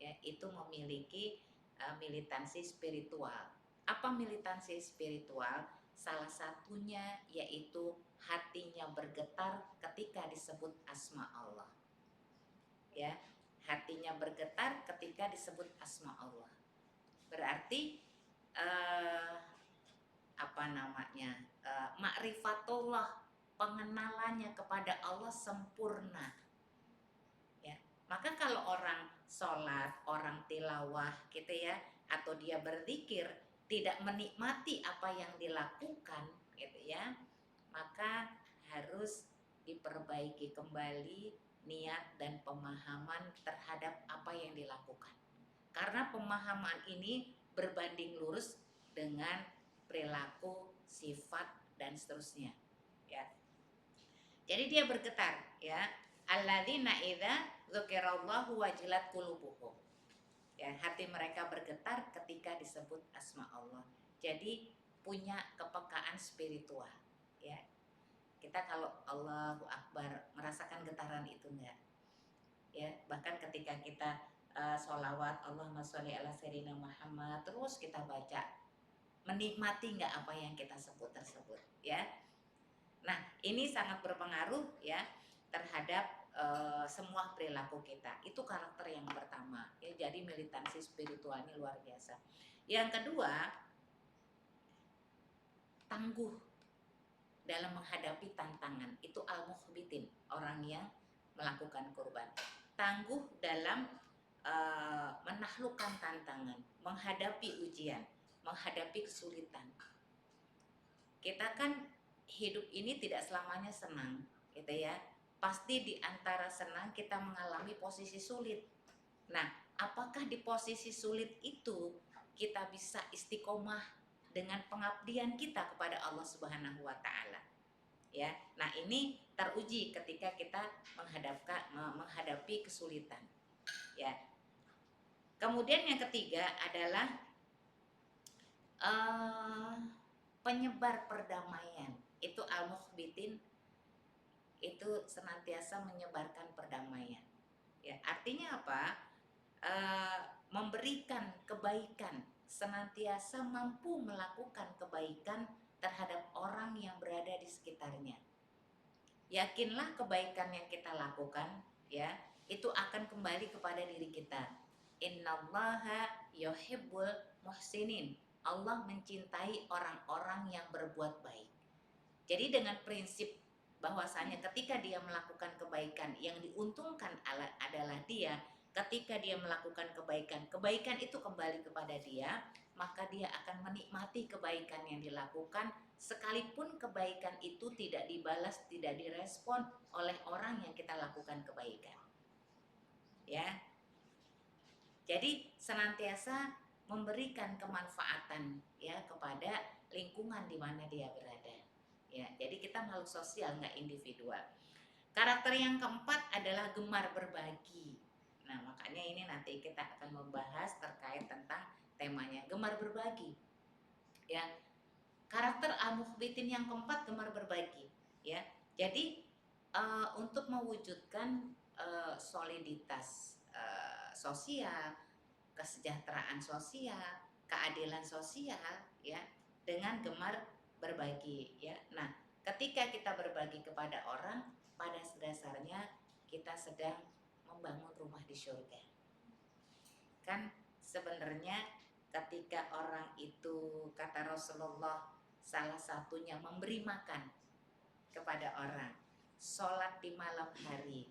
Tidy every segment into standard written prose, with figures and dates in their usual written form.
ya, itu memiliki militansi spiritual. Apa militansi spiritual? Salah satunya yaitu hatinya bergetar ketika disebut asma Allah. Ya, hatinya bergetar ketika disebut asma Allah. Berarti eh, apa namanya? Ma'rifatullah, pengenalannya kepada Allah sempurna. Ya. Maka kalau orang sholat, orang tilawah gitu ya, atau dia berzikir tidak menikmati apa yang dilakukan gitu ya, maka harus diperbaiki kembali niat dan pemahaman terhadap apa yang dilakukan. Karena pemahaman ini berbanding lurus dengan perilaku, sifat dan seterusnya. Ya. Jadi dia bergetar ya. Alladzina idza dzukirallahu wajilat qulubuhum. Ya, hati mereka bergetar ketika disebut asma Allah. Jadi punya kepekaan spiritual ya. Kita kalau Allahu Akbar merasakan getaran itu enggak? Ya, bahkan ketika kita sholawat Allahumma sholli ala sayyidina Muhammad terus kita baca, menikmati enggak apa yang kita sebut tersebut ya. Nah, ini sangat berpengaruh ya terhadap semua perilaku kita. Itu karakter yang pertama. Ya, jadi militansi spiritual ini luar biasa. Yang kedua, tangguh dalam menghadapi tantangan. Itu al-mukhbitin, orang yang melakukan kurban. Tangguh dalam menaklukkan tantangan, menghadapi ujian, menghadapi kesulitan. Kita kan hidup ini tidak selamanya senang, gitu ya. Pasti di antara senang kita mengalami posisi sulit. Nah, apakah di posisi sulit itu kita bisa istiqomah dengan pengabdian kita kepada Allah Subhanahu wa taala? Ya. Nah, ini teruji ketika kita menghadapi kesulitan. Ya. Kemudian yang ketiga adalah penyebar perdamaian. Itu al-mukhbitin, itu senantiasa menyebarkan perdamaian. Ya, artinya apa? Memberikan kebaikan, senantiasa mampu melakukan kebaikan terhadap orang yang berada di sekitarnya. Yakinlah kebaikan yang kita lakukan ya, itu akan kembali kepada diri kita. Innallaha yuhibbul muhsinin. Allah mencintai orang-orang yang berbuat baik. Jadi dengan prinsip bahwasanya ketika dia melakukan kebaikan yang diuntungkan adalah dia, ketika dia melakukan kebaikan, kebaikan itu kembali kepada dia, maka dia akan menikmati kebaikan yang dilakukan sekalipun kebaikan itu tidak dibalas, tidak direspon oleh orang yang kita lakukan kebaikan. Ya. Jadi senantiasa memberikan kemanfaatan ya kepada lingkungan di mana dia berada. Ya, jadi kita makhluk sosial, nggak individual. Karakter yang keempat adalah gemar berbagi. Nah, makanya ini nanti kita akan membahas terkait tentang temanya gemar berbagi. Ya, karakter al-mukhbitin yang keempat gemar berbagi. Ya, jadi untuk mewujudkan soliditas sosial, kesejahteraan sosial, keadilan sosial, ya, dengan gemar berbagi, ya. Nah, ketika kita berbagi kepada orang, pada dasarnya kita sedang membangun rumah di surga. Kan sebenarnya ketika orang itu, kata Rasulullah, salah satunya memberi makan kepada orang, sholat di malam hari,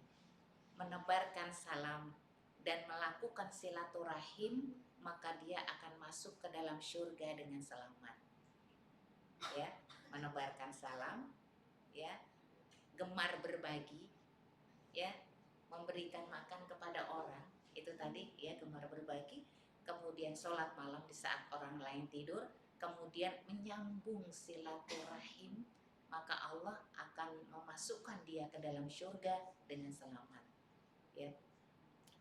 menebarkan salam dan melakukan silaturahim, maka dia akan masuk ke dalam surga dengan selamat. Ya, menebarkan salam, ya, gemar berbagi, ya, memberikan makan kepada orang, itu tadi ya gemar berbagi, kemudian sholat malam di saat orang lain tidur, kemudian menyambung silaturahim, maka Allah akan memasukkan dia ke dalam surga dengan selamat. Ya.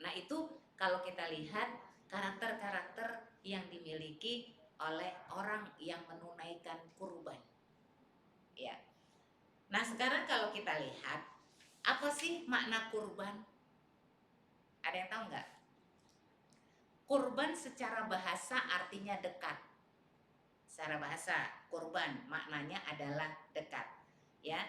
Nah, itu kalau kita lihat karakter-karakter yang dimiliki oleh orang yang menunaikan kurban. Ya. Nah, sekarang kalau kita lihat apa sih makna kurban? Ada yang tahu nggak? Kurban secara bahasa artinya dekat. Secara bahasa, kurban maknanya adalah dekat. Ya,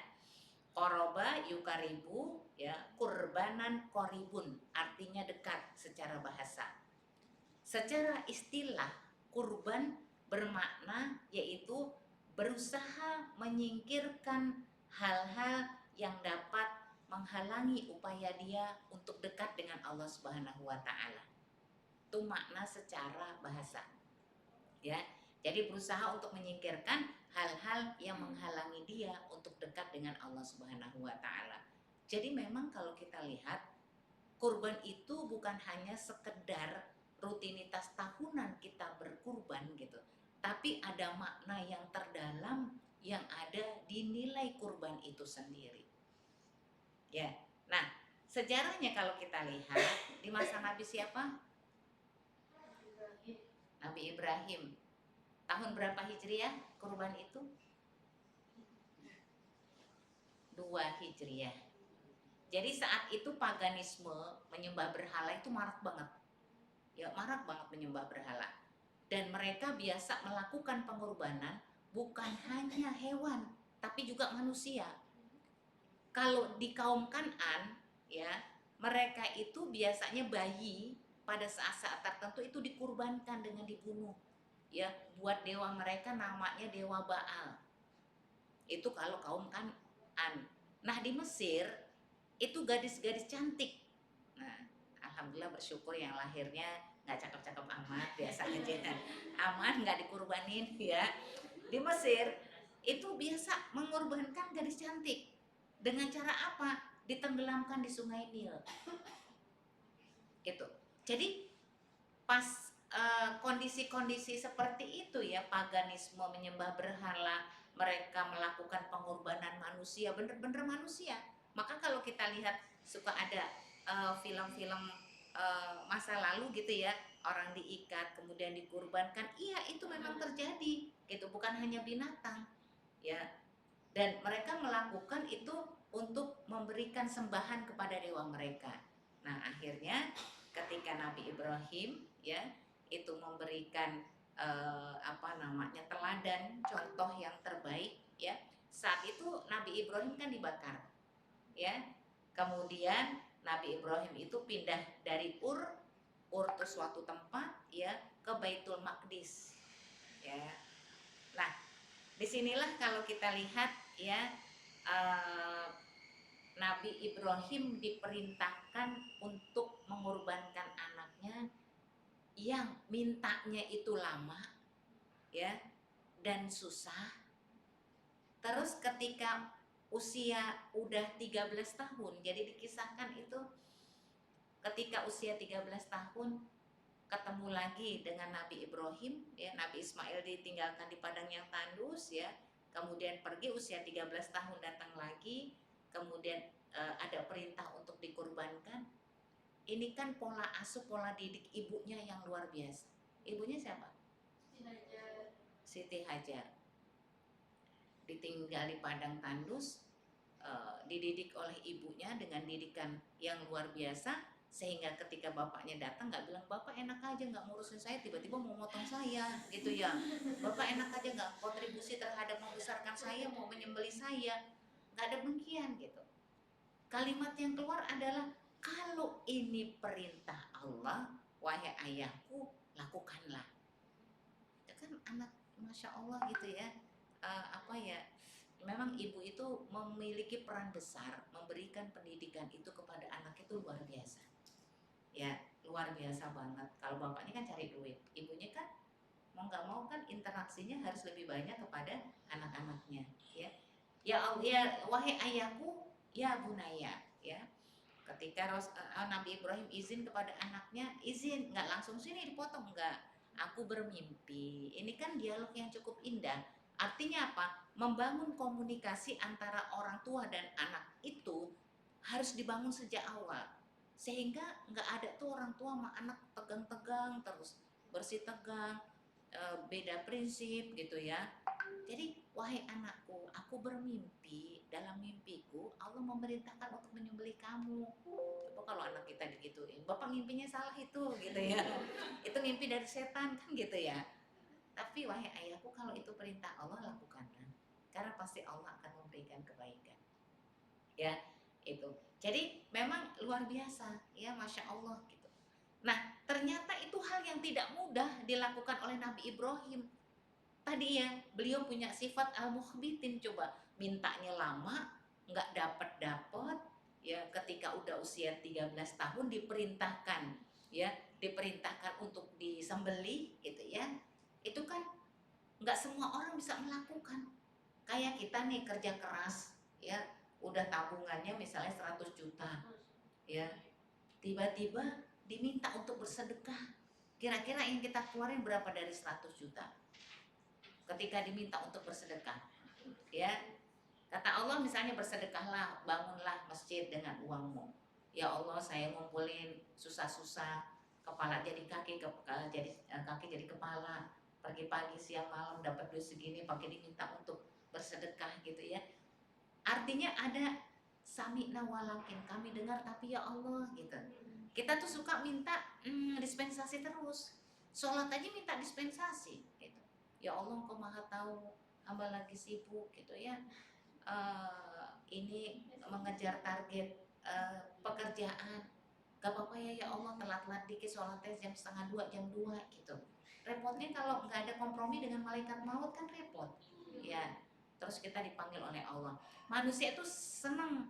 koroba yukaribu, ya, kurbanan koribun artinya dekat secara bahasa. Secara istilah, kurban bermakna yaitu berusaha menyingkirkan hal-hal yang dapat menghalangi upaya dia untuk dekat dengan Allah Subhanahu wa taala. Itu makna secara bahasa. Ya. Jadi berusaha untuk menyingkirkan hal-hal yang menghalangi dia untuk dekat dengan Allah Subhanahu wa taala. Jadi memang kalau kita lihat, kurban itu bukan hanya sekedar rutinitas tahunan kita berkurban gitu, tapi ada makna yang terdalam yang ada di nilai kurban itu sendiri. Ya. Nah, sejarahnya kalau kita lihat di masa Nabi siapa? Nabi Ibrahim. Tahun berapa Hijriah kurban itu? 2 Hijriah. Jadi saat itu paganisme, menyembah berhala itu marak banget. Ya, marak banget menyembah berhala. Dan mereka biasa melakukan pengorbanan bukan hanya hewan, tapi juga manusia. Kalau di kaum Kanan, ya, mereka itu biasanya bayi pada saat-saat tertentu itu dikurbankan dengan dibunuh. Ya, buat dewa mereka namanya dewa Baal. Itu kalau kaum Kanan. Nah, di Mesir itu gadis-gadis cantik. Nah, alhamdulillah bersyukur yang lahirnya nggak cakep-cakep amat, biasa aja, aman, nggak dikurbanin ya. Di Mesir itu biasa mengorbankan gadis cantik. Dengan cara apa? Ditenggelamkan di Sungai Nil. Gitu. Jadi pas kondisi-kondisi seperti itu ya, paganisme, menyembah berhala, mereka melakukan pengorbanan manusia, bener-bener manusia. Maka kalau kita lihat suka ada film-film masa lalu gitu ya, orang diikat kemudian dikurbankan, iya itu memang terjadi gitu, bukan hanya binatang ya. Dan mereka melakukan itu untuk memberikan sembahan kepada dewa mereka. Nah, akhirnya ketika Nabi Ibrahim ya itu memberikan teladan, contoh yang terbaik ya. Saat itu Nabi Ibrahim kan dibakar. Ya. Kemudian Nabi Ibrahim itu pindah dari Ur itu suatu tempat ya ke Baitul Maqdis. Ya. Nah, disinilah kalau kita lihat ya, Nabi Ibrahim diperintahkan untuk mengorbankan anaknya yang mintanya itu lama ya dan susah. Terus ketika usia udah 13 tahun, jadi dikisahkan itu ketika usia 13 tahun ketemu lagi dengan Nabi Ibrahim ya, Nabi Ismail ditinggalkan di padang yang tandus ya, kemudian pergi usia 13 tahun datang lagi, kemudian ada perintah untuk dikurbankan. Ini kan pola asuh, pola didik ibunya yang luar biasa. Ibunya siapa? Siti Hajar. Ditinggal di padang tandus, dididik oleh ibunya dengan didikan yang luar biasa, sehingga ketika bapaknya datang nggak bilang bapak enak aja nggak ngurusin saya, tiba-tiba mau motong saya gitu ya, bapak enak aja nggak kontribusi terhadap membesarkan saya, mau menyembelih saya, nggak ada demikian gitu. Kalimat yang keluar adalah kalau ini perintah Allah, wahai ayahku, lakukanlah. Itu kan anak, masya Allah gitu ya. Memang ibu itu memiliki peran besar memberikan pendidikan itu kepada anak itu luar biasa. Ya, luar biasa banget. Kalau bapaknya kan cari duit, ibunya kan mau nggak mau kan interaksinya harus lebih banyak kepada anak-anaknya. Ya, ya wahai ayahku, ya bunaya, ya. Ketika Nabi Ibrahim izin kepada anaknya, izin, nggak langsung sini dipotong, nggak. Aku bermimpi. Ini kan dialog yang cukup indah. Artinya apa? Membangun komunikasi antara orang tua dan anak itu harus dibangun sejak awal. Sehingga nggak ada tuh orang tua sama anak tegang-tegang terus, bersih tegang, beda prinsip gitu ya. Jadi wahai anakku, aku bermimpi, dalam mimpiku Allah memerintahkan untuk menyembelih kamu. Coba kalau anak kita digituin, bapak mimpinya salah itu gitu ya. Itu mimpi dari setan kan gitu ya. Tapi wahai ayahku, kalau itu perintah Allah lakukanlah, karena pasti Allah akan memberikan kebaikan. Ya, itu. Jadi memang luar biasa ya, Masya Allah gitu. Nah, ternyata itu hal yang tidak mudah dilakukan oleh Nabi Ibrahim. Tadi ya, beliau punya sifat al-mukhbitin, coba mintanya lama, nggak dapat-dapat, ya ketika udah usia 13 tahun diperintahkan, ya diperintahkan untuk disembelih gitu ya. Itu kan nggak semua orang bisa melakukan. Kayak kita nih kerja keras, ya udah tabungannya misalnya 100 juta, ya tiba-tiba diminta untuk bersedekah. Kira-kira yang kita keluarin berapa dari 100 juta? Ketika diminta untuk bersedekah, ya kata Allah misalnya bersedekahlah, bangunlah masjid dengan uangmu. Ya Allah, saya ngumpulin susah-susah, kepala jadi kaki, kaki jadi kepala, pagi-pagi siang malam dapat duit segini, pakai diminta untuk bersedekah gitu ya. Artinya ada sami'na walakin, kami dengar tapi ya Allah gitu. Kita tuh suka minta dispensasi terus, sholat aja minta dispensasi gitu. Ya Allah, Engkau maha tahu, hamba lagi sibuk gitu ya, ini mengejar target pekerjaan, gak apa-apa ya Allah, telat-telat dikit sholatnya jam setengah 2, jam 2 gitu. Repotnya kalau nggak ada kompromi dengan malaikat maut kan repot ya. Terus kita dipanggil oleh Allah. Manusia itu senang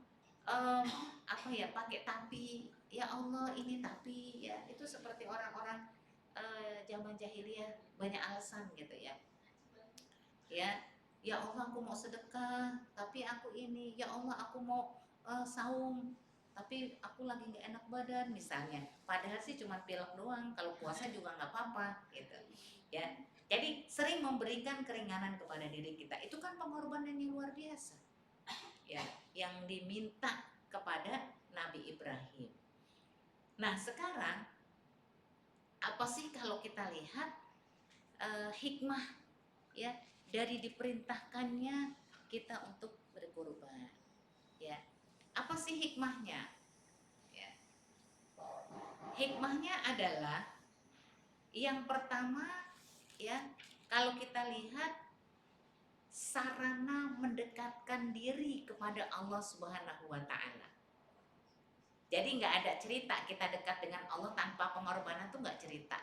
apa ya, pakai tapi, ya Allah ini tapi ya, itu seperti orang-orang zaman jahiliyah, banyak alasan gitu ya. Ya Allah aku mau sedekah, tapi aku ini, ya Allah aku mau saum, tapi aku lagi nggak enak badan misalnya. Padahal sih cuma pilek doang, kalau puasa juga nggak apa-apa gitu ya. Jadi sering memberikan keringanan kepada diri kita, itu kan pengorbanan yang luar biasa ya, yang diminta kepada Nabi Ibrahim. Nah sekarang apa sih kalau kita lihat hikmah ya dari diperintahkannya kita untuk berkorban ya. Apa sih hikmahnya ya? Hikmahnya adalah yang pertama ya, kalau kita lihat sarana mendekatkan diri kepada Allah Subhanahu wa Ta'ala. Jadi nggak ada cerita kita dekat dengan Allah tanpa pengorbanan, tuh nggak cerita.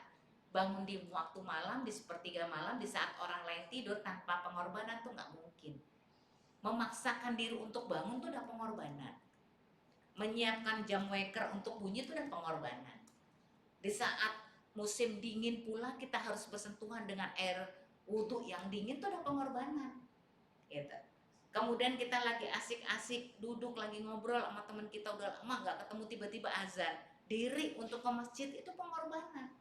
Bangun di waktu malam, di sepertiga malam, di saat orang lain tidur, tanpa pengorbanan tuh nggak mungkin. Memaksakan diri untuk bangun tuh udah pengorbanan. Menyiapkan jam waker untuk bunyi itu udah pengorbanan. Di saat musim dingin pula kita harus bersentuhan dengan air wudhu yang dingin, itu udah pengorbanan gitu. Kemudian kita lagi asik-asik duduk lagi ngobrol sama teman kita, udah lama nggak ketemu, tiba-tiba azan, diri untuk ke masjid, itu pengorbanan.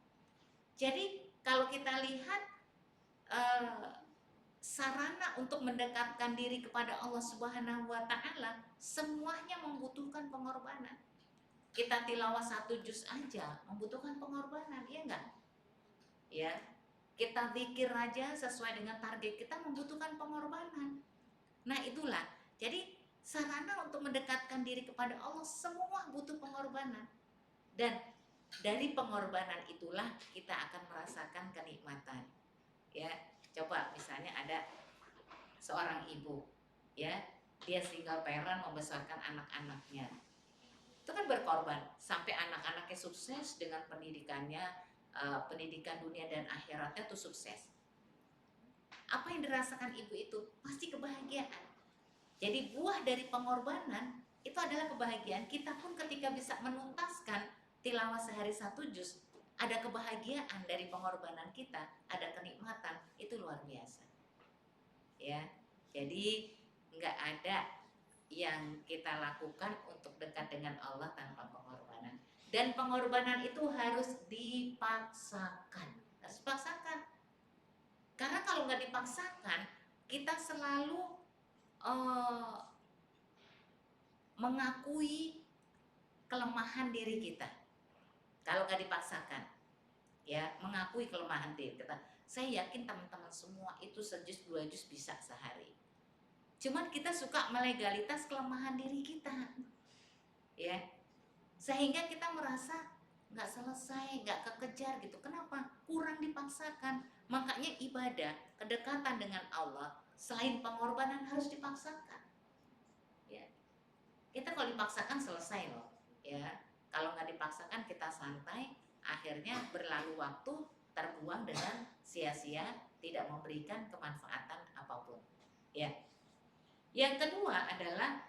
Jadi kalau kita lihat sarana untuk mendekatkan diri kepada Allah Subhanahu wa Ta'ala, semuanya membutuhkan pengorbanan. Kita tilawah 1 juz aja membutuhkan pengorbanan, iya enggak? Ya, kita zikir aja sesuai dengan target kita membutuhkan pengorbanan. Nah itulah, jadi sarana untuk mendekatkan diri kepada Allah semua butuh pengorbanan. Dan dari pengorbanan itulah kita akan merasakan kenikmatan. Ya, coba misalnya ada seorang ibu, ya, dia single parent membesarkan anak-anaknya. Itu kan berkorban sampai anak-anaknya sukses dengan pendidikannya, pendidikan dunia dan akhiratnya tuh sukses. Apa yang dirasakan ibu itu? Pasti kebahagiaan. Jadi buah dari pengorbanan itu adalah kebahagiaan. Kita pun ketika bisa menuntaskan tilawah sehari 1 juz, ada kebahagiaan dari pengorbanan kita, ada kenikmatan, itu luar biasa. Ya, jadi nggak ada yang kita lakukan untuk dekat dengan Allah tanpa pengorbanan. Dan pengorbanan itu harus dipaksakan, harus dipaksakan. Karena kalau nggak dipaksakan, kita selalu mengakui kelemahan diri kita. Kalau nggak dipaksakan, ya, mengakui kelemahan diri kita. Saya yakin teman-teman semua itu sejus 2 jus bisa sehari. Cuman kita suka melegalitas kelemahan diri kita, ya, sehingga kita merasa nggak selesai, nggak kekejar gitu. Kenapa? Kurang dipaksakan. Makanya ibadah, kedekatan dengan Allah, selain pengorbanan harus dipaksakan. Ya, kita kalau dipaksakan selesai loh, ya. Kalau nggak dipaksakan kita santai, akhirnya berlalu waktu, terbuang dengan sia-sia, tidak memberikan kemanfaatan apapun. Ya. Yang kedua adalah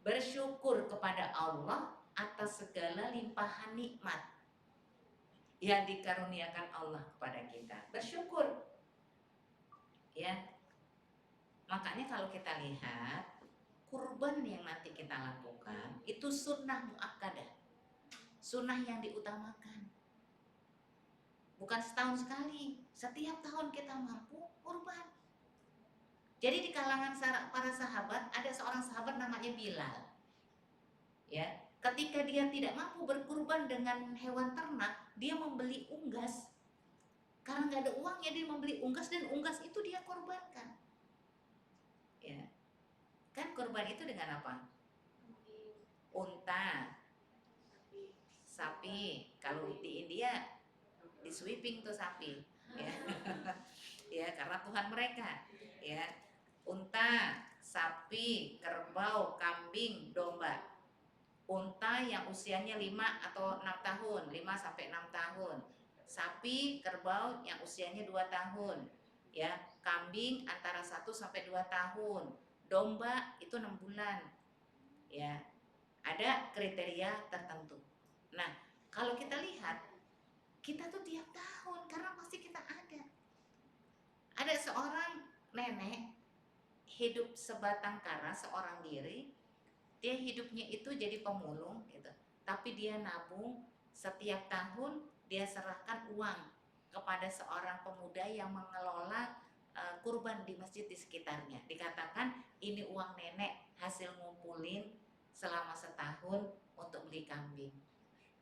bersyukur kepada Allah atas segala limpahan nikmat yang dikaruniakan Allah kepada kita. Bersyukur. Ya. Makanya kalau kita lihat kurban yang nanti kita lakukan itu sunnah muakkadah, sunnah yang diutamakan. Bukan setahun sekali, setiap tahun kita mampu kurban. Jadi di kalangan para sahabat ada seorang sahabat namanya Bilal. Ya, ketika dia tidak mampu berkurban dengan hewan ternak, dia membeli unggas. Karena nggak ada uangnya, dia membeli unggas dan unggas itu dia korbankan. Ya, kan kurban itu dengan apa? Unta, sapi. Kalau di India di sweeping tuh sapi, ya, ya karena Tuhan mereka, ya, unta, sapi, kerbau, kambing, domba. Unta yang usianya 5 atau 6 tahun, 5 sampai 6 tahun. Sapi, kerbau yang usianya 2 tahun. Ya, kambing antara 1 sampai 2 tahun. Domba itu 6 bulan. Ya. Ada kriteria tertentu. Nah, kalau kita lihat kita tuh tiap tahun karena pasti kita ada. Ada seorang nenek hidup sebatang kara seorang diri. Dia hidupnya itu jadi pemulung gitu. Tapi dia nabung, setiap tahun dia serahkan uang kepada seorang pemuda yang mengelola kurban di masjid di sekitarnya. Dikatakan ini uang nenek hasil ngumpulin selama setahun untuk beli kambing.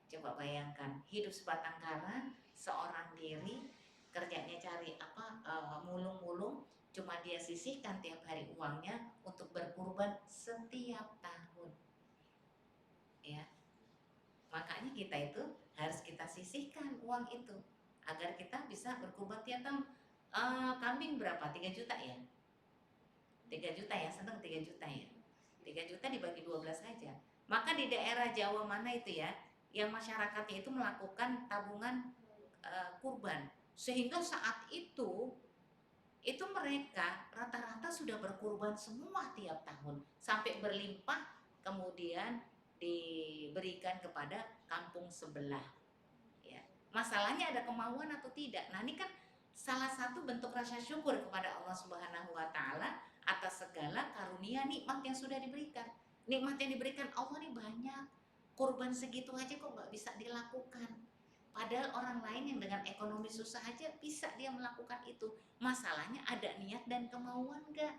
Coba bayangkan, hidup sebatang kara, seorang diri, kerjanya cari mulung-mulung, cuma dia sisihkan tiap hari uangnya untuk berkurban setiap tahun. Ya, makanya kita itu harus kita sisihkan uang itu agar kita bisa berkurban tiap tahun. Kambing berapa? 3 juta ya? 3 juta ya, seneng 3 juta ya. 3 juta dibagi 12 saja. Maka di daerah Jawa mana itu ya, yang masyarakatnya itu melakukan tabungan kurban, sehingga saat itu mereka rata-rata sudah berkurban semua tiap tahun sampai berlimpah, kemudian diberikan kepada kampung sebelah. Ya. Masalahnya ada kemauan atau tidak. Nah, ini kan salah satu bentuk rasa syukur kepada Allah Subhanahu wa taala atas segala karunia nikmat yang sudah diberikan. Nikmat yang diberikan Allah ini banyak. Kurban segitu aja kok nggak bisa dilakukan. Padahal orang lain yang dengan ekonomi susah aja bisa dia melakukan itu. Masalahnya ada niat dan kemauan nggak?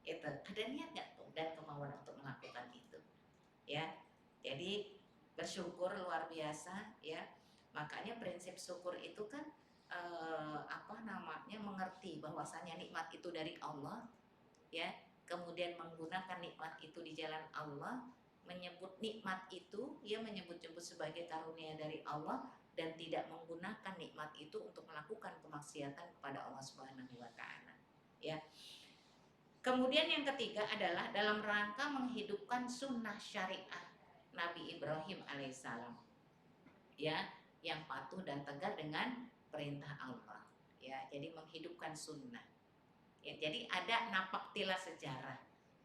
Itu ada niat nggak tuh dan kemauan untuk melakukan itu? Ya, jadi bersyukur luar biasa ya. Makanya prinsip syukur itu kan mengerti bahwasanya nikmat itu dari Allah, ya. Kemudian menggunakan nikmat itu di jalan Allah, menyebut nikmat itu, ia menyebut-nyebut sebagai karunia dari Allah dan tidak menggunakan nikmat itu untuk melakukan kemaksiatan kepada Allah Subhanahu wa taala. Ya. Kemudian yang ketiga adalah dalam rangka menghidupkan sunnah syariah Nabi Ibrahim alaihissalam. Ya, yang patuh dan tegar dengan perintah Allah. Ya, jadi menghidupkan sunnah. Ya, jadi ada napak tilas sejarah.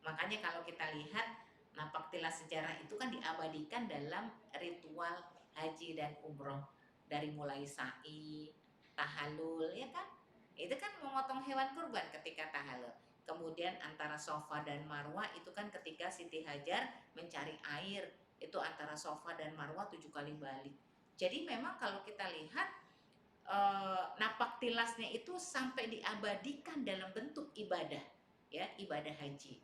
Makanya kalau kita lihat napak tilas sejarah itu kan diabadikan dalam ritual haji dan umroh, dari mulai sa'i, tahallul, ya kan? Itu kan memotong hewan kurban ketika tahallul. Kemudian antara Safa dan Marwah itu kan ketika Siti Hajar mencari air, itu antara Safa dan Marwah 7 kali balik. Jadi memang kalau kita lihat napak tilasnya itu sampai diabadikan dalam bentuk ibadah, ya, ibadah haji,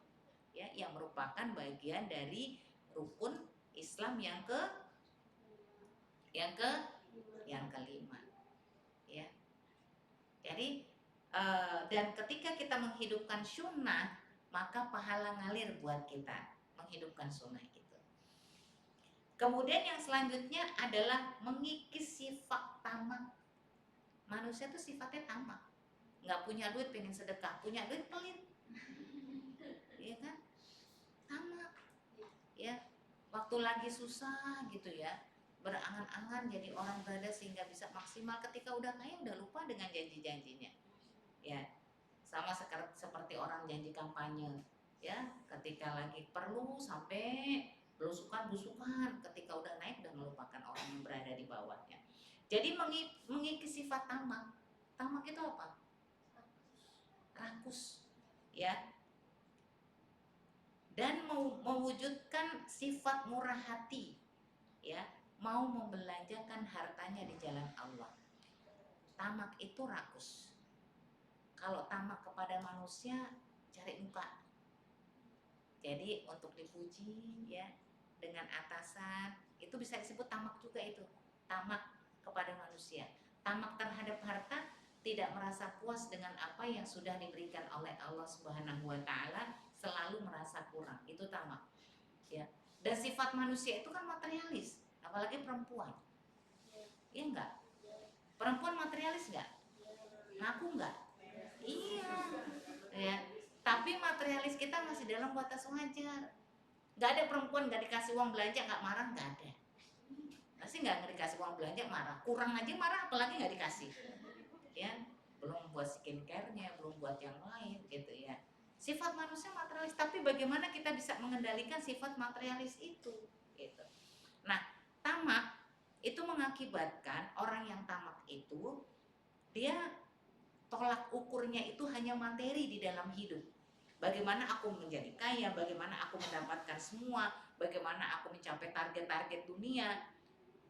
ya, yang merupakan bagian dari rukun Islam yang ke Yang kelima, ya. Jadi dan ketika kita menghidupkan sunnah, maka pahala ngalir buat kita menghidupkan sunnah itu. Kemudian yang selanjutnya adalah mengikis sifat tamak. Manusia itu sifatnya tamak. Nggak punya duit pengen sedekah, punya duit pelit, ya kan? Tamak, ya. Waktu lagi susah gitu ya, berangan-angan jadi orang berada sehingga bisa maksimal. Ketika udah kaya udah lupa dengan janji-janjinya, ya. Sama seperti orang janji kampanye, ya. Ketika lagi perlu sampai belusukan-belusukan, ketika udah naik udah melupakan orang yang berada di bawahnya. Jadi mengikis sifat tamak. Tamak itu apa? Rakus, ya. Dan mewujudkan sifat murah hati, ya, mau membelanjakan hartanya di jalan Allah. Tamak itu rakus. Kalau tamak kepada manusia, cari muka. Jadi untuk dipuji, ya, dengan atasan, itu bisa disebut tamak juga itu. Tamak kepada manusia. Tamak terhadap harta, tidak merasa puas dengan apa yang sudah diberikan oleh Allah Subhanahu wa taala, selalu merasa kurang. Itu tamak, ya. Dan sifat manusia itu kan materialis, apalagi perempuan. Iya enggak? Perempuan materialis enggak? Ngaku enggak? Iya, ya. Tapi materialis kita masih dalam batas wajar. Enggak ada perempuan enggak dikasih uang belanja enggak marah, enggak ada. Pasti enggak dikasih uang belanja marah. Kurang aja marah, apalagi enggak dikasih. Ya, belum buat skincare-nya, belum buat yang lain gitu ya. Sifat manusia materialis, tapi bagaimana kita bisa mengendalikan sifat materialis itu gitu. Nah, tamak itu mengakibatkan orang yang tamak itu dia tolak ukurnya itu hanya materi di dalam hidup. Bagaimana aku menjadi kaya, bagaimana aku mendapatkan semua, bagaimana aku mencapai target-target dunia,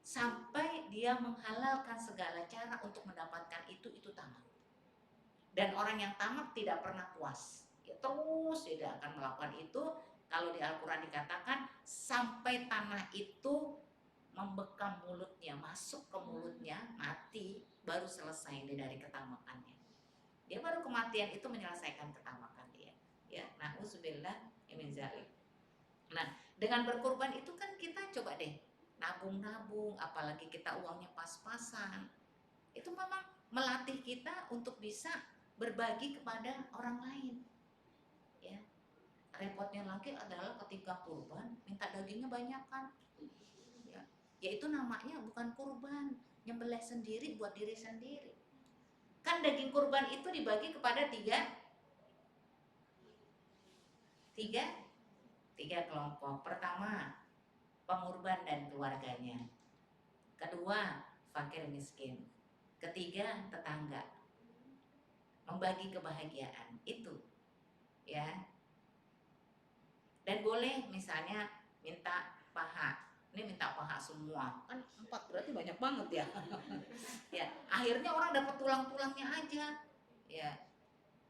sampai dia menghalalkan segala cara untuk mendapatkan itu tamak. Dan orang yang tamak tidak pernah puas, ya, terus tidak akan melakukan itu. Kalau di Al-Quran dikatakan sampai tanah itu membekam mulutnya, masuk ke mulutnya, mati, baru selesai dia dari ketamakannya. Dia baru kematian itu menyelesaikan ketamakan dia. Ya, na'udzubillah min dzalik. Nah, dengan berkorban itu kan kita coba deh nabung-nabung, apalagi kita uangnya pas-pasan. Itu memang melatih kita untuk bisa berbagi kepada orang lain. Ya. Repotnya lagi adalah ketika kurban minta dagingnya banyak kan. Ya. Yaitu namanya bukan kurban, nyembelih sendiri buat diri sendiri. Kan daging kurban itu dibagi kepada tiga kelompok. Pertama, pengurban dan keluarganya. Kedua, fakir miskin. Ketiga, tetangga. Membagi kebahagiaan itu, ya. Dan boleh misalnya minta paha. Ini minta paha semua. Kan 4 berarti banyak banget ya. Ya, akhirnya orang dapat tulang-tulangnya aja. Ya.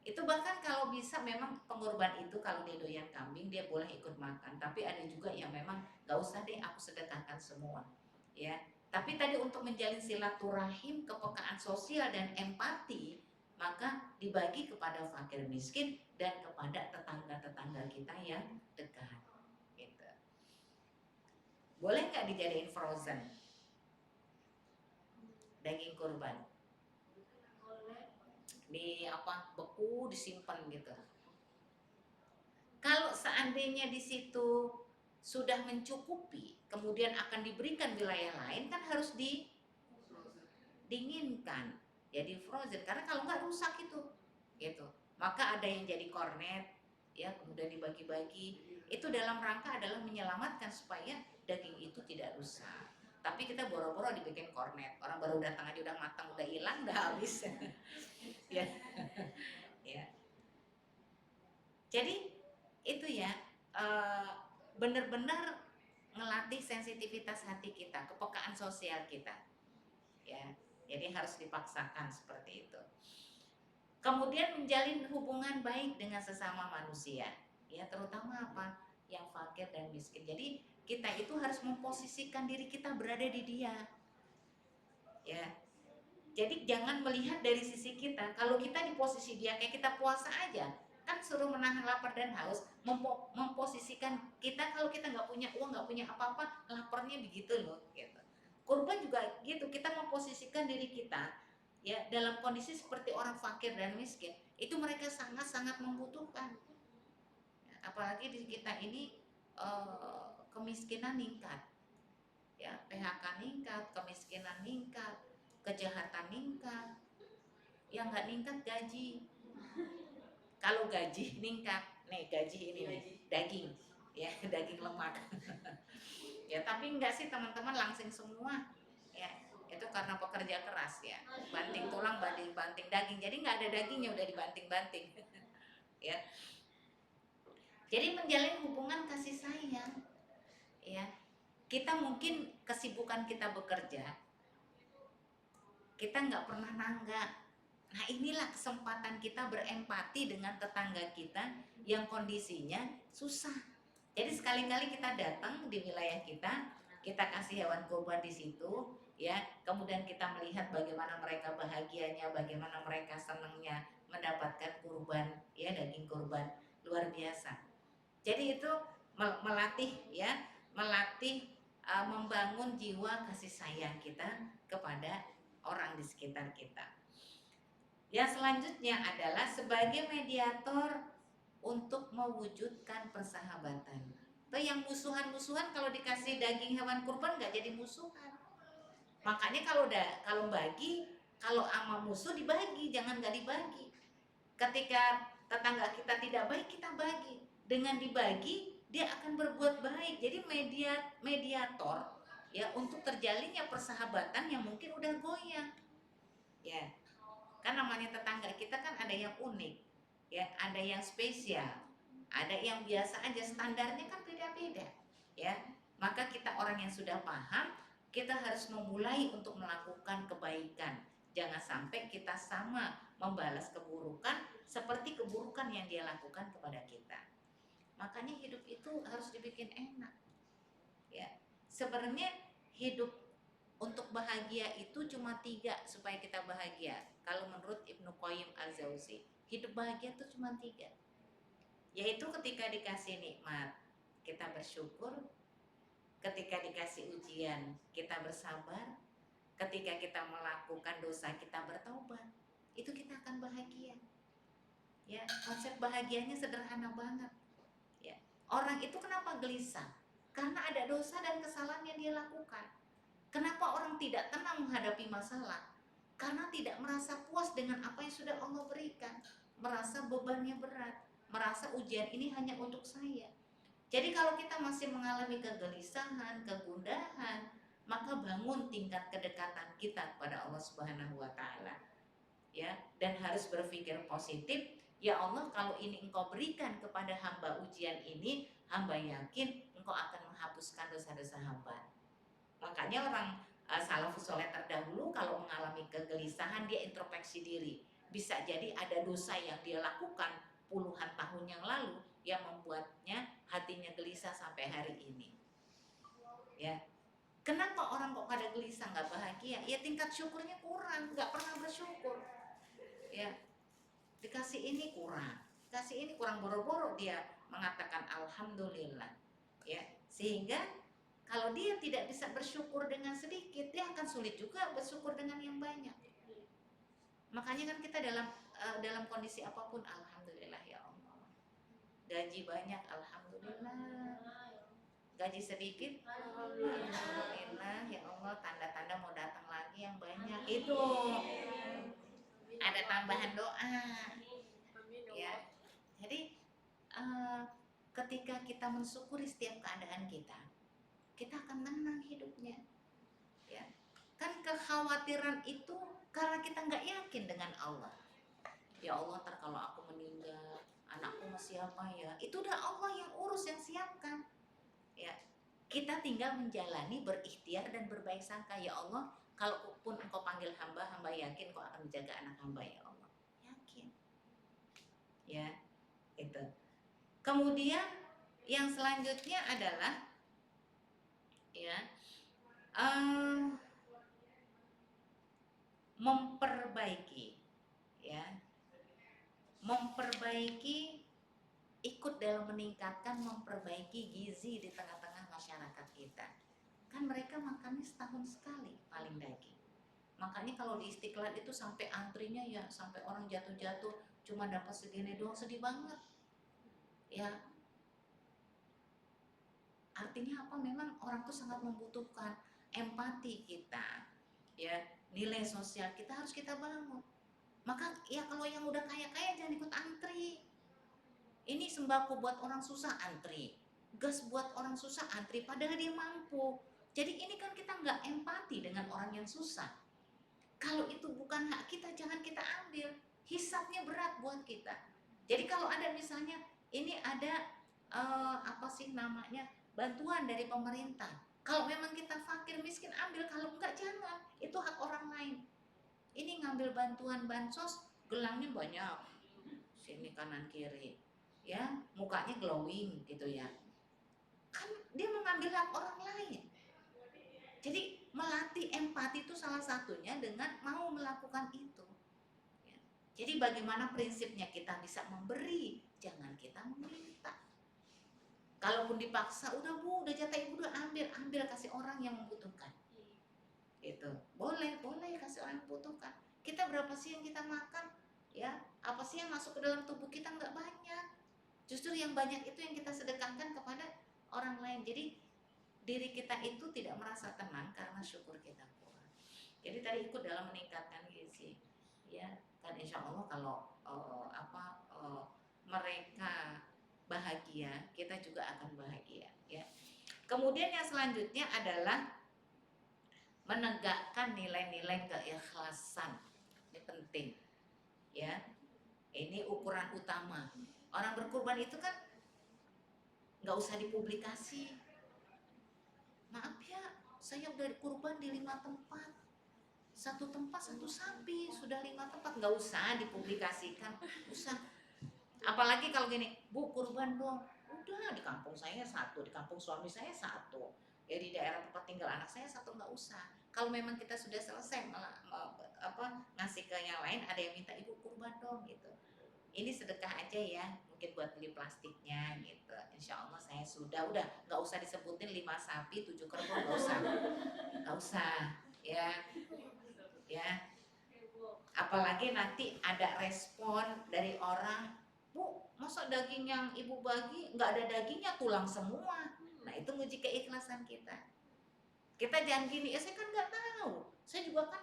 Itu bahkan kalau bisa memang pengorban itu kalau dia doyan kambing dia boleh ikut makan. Tapi ada juga yang memang gak usah deh aku sedekahkan semua. Ya. Tapi tadi untuk menjalin silaturahim, kepekaan sosial dan empati, maka dibagi kepada fakir miskin dan kepada tetangga-tetangga kita yang dekat. Gitu. Boleh nggak dijadiin frozen daging kurban? Di beku disimpan gitu. Kalau seandainya di situ sudah mencukupi, kemudian akan diberikan wilayah lain, kan harus didinginkan. Jadi frozen, karena kalau nggak rusak itu, gitu. Maka ada yang jadi kornet, ya, kemudian dibagi-bagi. Itu dalam rangka adalah menyelamatkan supaya daging itu tidak rusak. Tapi kita boro-boro dibikin kornet, orang baru datang aja udah matang, udah hilang, udah habis. Ya, ya. Jadi itu ya, benar-benar ngelatih sensitivitas hati kita, kepekaan sosial kita, ya. Jadi harus dipaksakan seperti itu. Kemudian menjalin hubungan baik dengan sesama manusia, ya, terutama apa yang fakir dan miskin. Jadi kita itu harus memposisikan diri kita berada di dia. Jadi jangan melihat dari sisi kita. Kalau kita di posisi dia, kayak kita puasa aja, kan suruh menahan lapar dan haus, memposisikan kita kalau kita nggak punya uang, nggak punya apa-apa, laparnya begitu loh. Gitu. Kurban juga gitu, kita memposisikan diri kita ya dalam kondisi seperti orang fakir dan miskin. Itu mereka sangat-sangat membutuhkan. Apalagi di kita ini kemiskinan meningkat, ya PHK meningkat, kemiskinan meningkat, kejahatan meningkat. Yang nggak meningkat gaji. Kalau gaji meningkat, nih gaji ini nih daging, ya daging lemak. Ya tapi enggak sih teman-teman, langsing semua. Ya itu karena pekerja keras ya, banting tulang, banting daging, jadi nggak ada dagingnya udah dibanting-banting. Ya, jadi menjalin hubungan kasih sayang. Ya, kita mungkin kesibukan kita bekerja, kita nggak pernah nanggak. Nah inilah kesempatan kita berempati dengan tetangga kita yang kondisinya susah. Jadi sekali-kali kita datang di wilayah kita kasih hewan kurban di situ, ya. Kemudian kita melihat bagaimana mereka bahagianya, bagaimana mereka senangnya mendapatkan kurban, ya daging kurban, luar biasa. Jadi itu melatih, ya, melatih membangun jiwa kasih sayang kita kepada orang di sekitar kita. Yang selanjutnya adalah sebagai mediator untuk mewujudkan persahabatan. Tuh yang musuhan-musuhan kalau dikasih daging hewan kurban nggak jadi musuhan. Makanya kalau bagi, kalau ama musuh dibagi, jangan nggak dibagi. Ketika tetangga kita tidak baik, kita bagi. Dengan dibagi, dia akan berbuat baik. Jadi mediator ya untuk terjalinnya persahabatan yang mungkin udah goyang. Ya. Kan namanya tetangga kita kan ada yang unik, ya, ada yang spesial, ada yang biasa aja, standarnya kan beda-beda, ya. Maka kita orang yang sudah paham, kita harus memulai untuk melakukan kebaikan. Jangan sampai kita sama membalas keburukan seperti keburukan yang dia lakukan kepada kita. Makanya hidup itu harus dibikin enak, ya. Sebenarnya hidup untuk bahagia itu cuma 3 supaya kita bahagia. Kalau menurut Ibnu Qayyim Al-Jauzi, hidup bahagia itu cuma 3. Yaitu ketika dikasih nikmat, kita bersyukur. Ketika dikasih ujian, kita bersabar. Ketika kita melakukan dosa, kita bertaubat. Itu kita akan bahagia. Ya, konsep bahagianya sederhana banget. Ya. Orang itu kenapa gelisah? Karena ada dosa dan kesalahan yang dia lakukan. Kenapa orang tidak tenang menghadapi masalah? Karena tidak merasa puas dengan apa yang sudah Allah berikan, merasa bebannya berat, merasa ujian ini hanya untuk saya. Jadi kalau kita masih mengalami kegelisahan, kegundahan, maka bangun tingkat kedekatan kita kepada Allah Subhanahu wa taala. Ya, dan harus berpikir positif. Ya Allah, kalau ini Engkau berikan kepada hamba ujian ini, hamba yakin Engkau akan menghapuskan dosa-dosa hamba. Makanya orang salafus soleh terdahulu kalau mengalami kegelisahan dia introspeksi diri. Bisa jadi ada dosa yang dia lakukan puluhan tahun yang lalu yang membuatnya hatinya gelisah sampai hari ini. Ya, kenapa orang kok pada gelisah nggak bahagia? Ya tingkat syukurnya kurang, nggak pernah bersyukur. Ya, dikasih ini kurang, dikasih ini kurang, boro-boro dia mengatakan alhamdulillah. Ya, sehingga kalau dia tidak bisa bersyukur dengan sedikit, dia akan sulit juga bersyukur dengan yang banyak. Makanya kan kita dalam kondisi apapun, alhamdulillah ya Allah. Gaji banyak, alhamdulillah. Gaji sedikit, alhamdulillah ya Allah. Tanda-tanda mau datang lagi yang banyak. Itu ada tambahan doa. Ya, jadi ketika kita mensyukuri setiap keadaan kita akan tenang hidupnya, ya. Kan kekhawatiran itu karena kita nggak yakin dengan Allah. Ya Allah, ntar kalau aku meninggal, anakku masih apa ya? Itu udah Allah yang urus, yang siapkan. Ya, kita tinggal menjalani, berikhtiar dan berbaik sangka. Ya Allah, kalaupun Engkau panggil hamba, hamba yakin Engkau akan menjaga anak hamba ya Allah. Yakin. Ya, itu. Kemudian yang selanjutnya adalah ya memperbaiki, ya, memperbaiki, ikut dalam meningkatkan, memperbaiki gizi di tengah-tengah masyarakat kita. Kan mereka makannya setahun sekali paling daging. Makanya kalau di Istiqlal itu sampai antrinya ya sampai orang jatuh-jatuh cuma dapat segini doang, sedih banget. Ya, artinya apa? Memang orang tuh sangat membutuhkan empati kita, ya, nilai sosial kita harus kita bangun. Maka ya kalau yang udah kaya-kaya jangan ikut antri. Ini sembako buat orang susah antri, gas buat orang susah antri, padahal dia mampu. Jadi ini kan kita nggak empati dengan orang yang susah. Kalau itu bukan hak kita, jangan kita ambil. Hisapnya berat buat kita. Jadi kalau ada misalnya ini ada apa sih namanya, bantuan dari pemerintah. Kalau memang kita fakir miskin ambil, kalau enggak jangan. Itu hak orang lain. Ini ngambil bantuan bansos, gelangnya banyak, sini kanan kiri, ya, mukanya glowing gitu ya. Kan dia mengambil hak orang lain. Jadi melatih empati itu salah satunya dengan mau melakukan itu. Ya. Jadi bagaimana prinsipnya kita bisa memberi, jangan kita meminta. Kalaupun dipaksa, udah bu, udah jatah ibu udah ambil kasih orang yang membutuhkan. Gitu. Boleh kasih orang yang membutuhkan. Kita berapa sih yang kita makan? Ya, apa sih yang masuk ke dalam tubuh kita? Nggak banyak. Justru yang banyak itu yang kita sedekahkan kepada orang lain. Jadi diri kita itu tidak merasa tenang karena syukur kita kurang. Jadi tadi ikut dalam meningkatkan gizi, ya kan, insya Allah kalau mereka bahagia, kita juga akan bahagia, ya. Kemudian yang selanjutnya adalah menegakkan nilai-nilai keikhlasan. Ini penting, ya. Ini ukuran utama. Orang berkurban itu kan nggak usah dipublikasi. Maaf ya, saya udah kurban di 5 tempat. Satu tempat 1 sapi, sudah 5 tempat, nggak usah dipublikasikan, usah. Apalagi kalau gini, bu kurban dong, udah di kampung saya 1, di kampung suami saya 1, ya di daerah tempat tinggal anak saya 1, nggak usah. Kalau memang kita sudah selesai ngasih ke yang lain, ada yang minta ibu kurban dong gitu, ini sedekah aja ya, mungkin buat beli plastiknya gitu. Insya Allah saya sudah, udah nggak usah disebutin 5 sapi 7 kerbau, nggak usah, ya, ya. Apalagi nanti ada respon dari orang, bu masa daging yang ibu bagi nggak ada dagingnya, tulang semua. Nah itu nguji keikhlasan kita. Kita jangan gini, ya saya kan nggak tahu, saya juga kan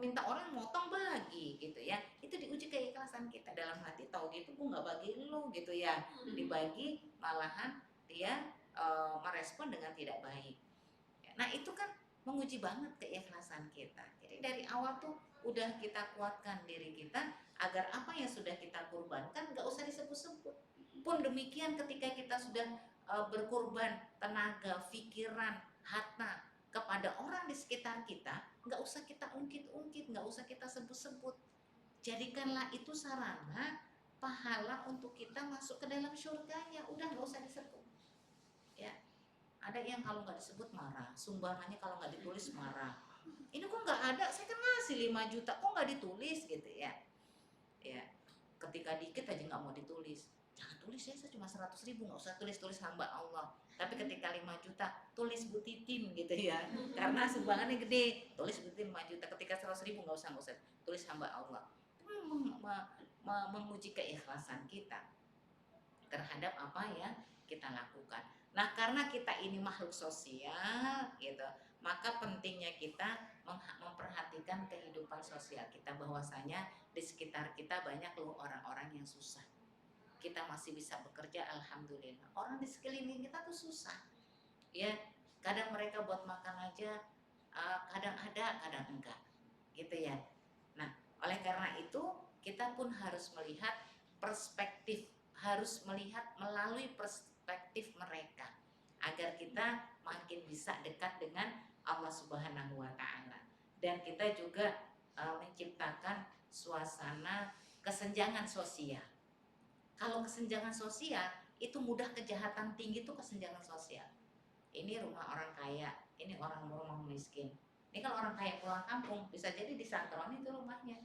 minta orang motong bagi gitu ya. Itu diuji keikhlasan kita, dalam hati tahu gitu gue nggak bagi lo gitu ya, dibagi malahan dia merespon dengan tidak baik. Nah itu kan menguji banget keikhlasan kita. Jadi dari awal tuh udah kita kuatkan diri kita agar apa yang sudah kita kurbankan nggak usah disebut-sebut. Pun demikian ketika kita sudah berkorban tenaga, pikiran, harta kepada orang di sekitar kita, nggak usah kita ungkit-ungkit, nggak usah kita sebut-sebut. Jadikanlah itu sarana pahala untuk kita masuk ke dalam surganya. Udah nggak usah disebut. Ya, ada yang kalau nggak disebut marah, sumbangannya kalau nggak ditulis marah. Ini kok nggak ada, saya kan ngasih 5 juta, kok nggak ditulis gitu ya. Ya, ketika dikit aja nggak mau ditulis. Jangan tulis ya, saya cuma 100.000, nggak usah tulis hamba Allah. Tapi ketika 5 juta, tulis Bu Titin gitu ya. Karena sumbangannya gede, tulis Bu Titin 5 juta. Ketika 100.000 nggak usah, tulis hamba Allah. Menguji keikhlasan kita terhadap apa yang kita lakukan. Nah, karena kita ini makhluk sosial gitu, maka pentingnya kita memperhatikan kehidupan sosial kita, bahwasanya di sekitar kita banyak loh orang-orang yang susah. Kita masih bisa bekerja, alhamdulillah. Orang di sekeliling kita tuh susah. Ya, kadang mereka buat makan aja kadang ada, kadang enggak. Gitu ya. Nah, oleh karena itu kita pun harus melihat perspektif, harus melihat melalui perspektif mereka agar kita makin bisa dekat dengan Allah Subhanahu wa taala. Dan kita juga menciptakan suasana kesenjangan sosial. Kalau kesenjangan sosial itu mudah kejahatan tinggi, itu kesenjangan sosial. Ini rumah orang kaya, ini orang miskin. Ini kalau orang kaya pulang kampung bisa jadi disantron itu rumahnya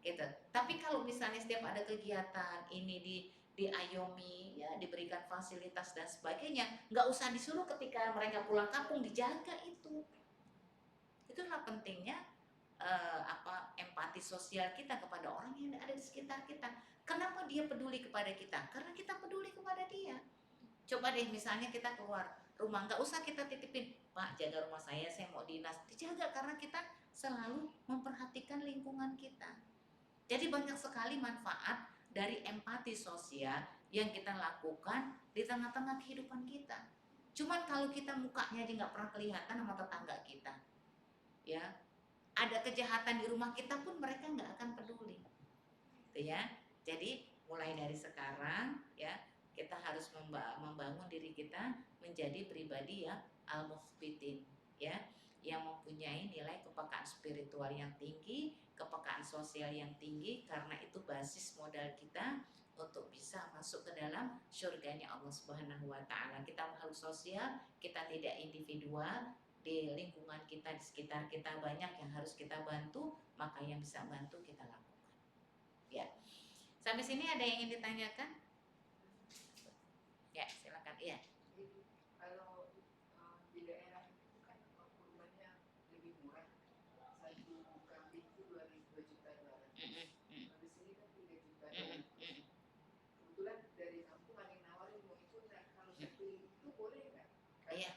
gitu. Tapi kalau misalnya setiap ada kegiatan ini diayomi ya, diberikan fasilitas dan sebagainya, nggak usah disuruh ketika mereka pulang kampung dijaga itu. Itulah pentingnya empati sosial kita kepada orang yang ada di sekitar kita. Kenapa dia peduli kepada kita? Karena kita peduli kepada dia. Coba deh misalnya kita keluar rumah, nggak usah kita titipin, Pak jaga rumah saya mau dinas. Dijaga karena kita selalu memperhatikan lingkungan kita. Jadi banyak sekali manfaat dari empati sosial yang kita lakukan di tengah-tengah kehidupan kita. Cuman kalau kita mukanya aja nggak pernah kelihatan sama tetangga kita, ya ada kejahatan di rumah kita pun mereka nggak akan peduli, gitu ya. Jadi mulai dari sekarang ya kita harus membangun diri kita menjadi pribadi yang al-mukhbitin, ya, yang mempunyai nilai kepekaan spiritual yang tinggi, kepekaan sosial yang tinggi, karena itu basis modal kita untuk bisa masuk ke dalam surganya Allah Subhanahu wa taala. Kita makhluk sosial, kita tidak individual, di lingkungan kita, di sekitar kita banyak yang harus kita bantu, maka yang bisa bantu kita lakukan. Ya. Sampai sini ada yang ingin ditanyakan? Ya, silakan. Iya. Kalau di daerah itu kan kurbannya lebih murah. Satu kambing itu 2 juta dolar. Di sini kan 3 juta dolar. Kebetulan dari kampung ada yang nawarin mau ikut, kalau saya pilih itu boleh nggak? Iya.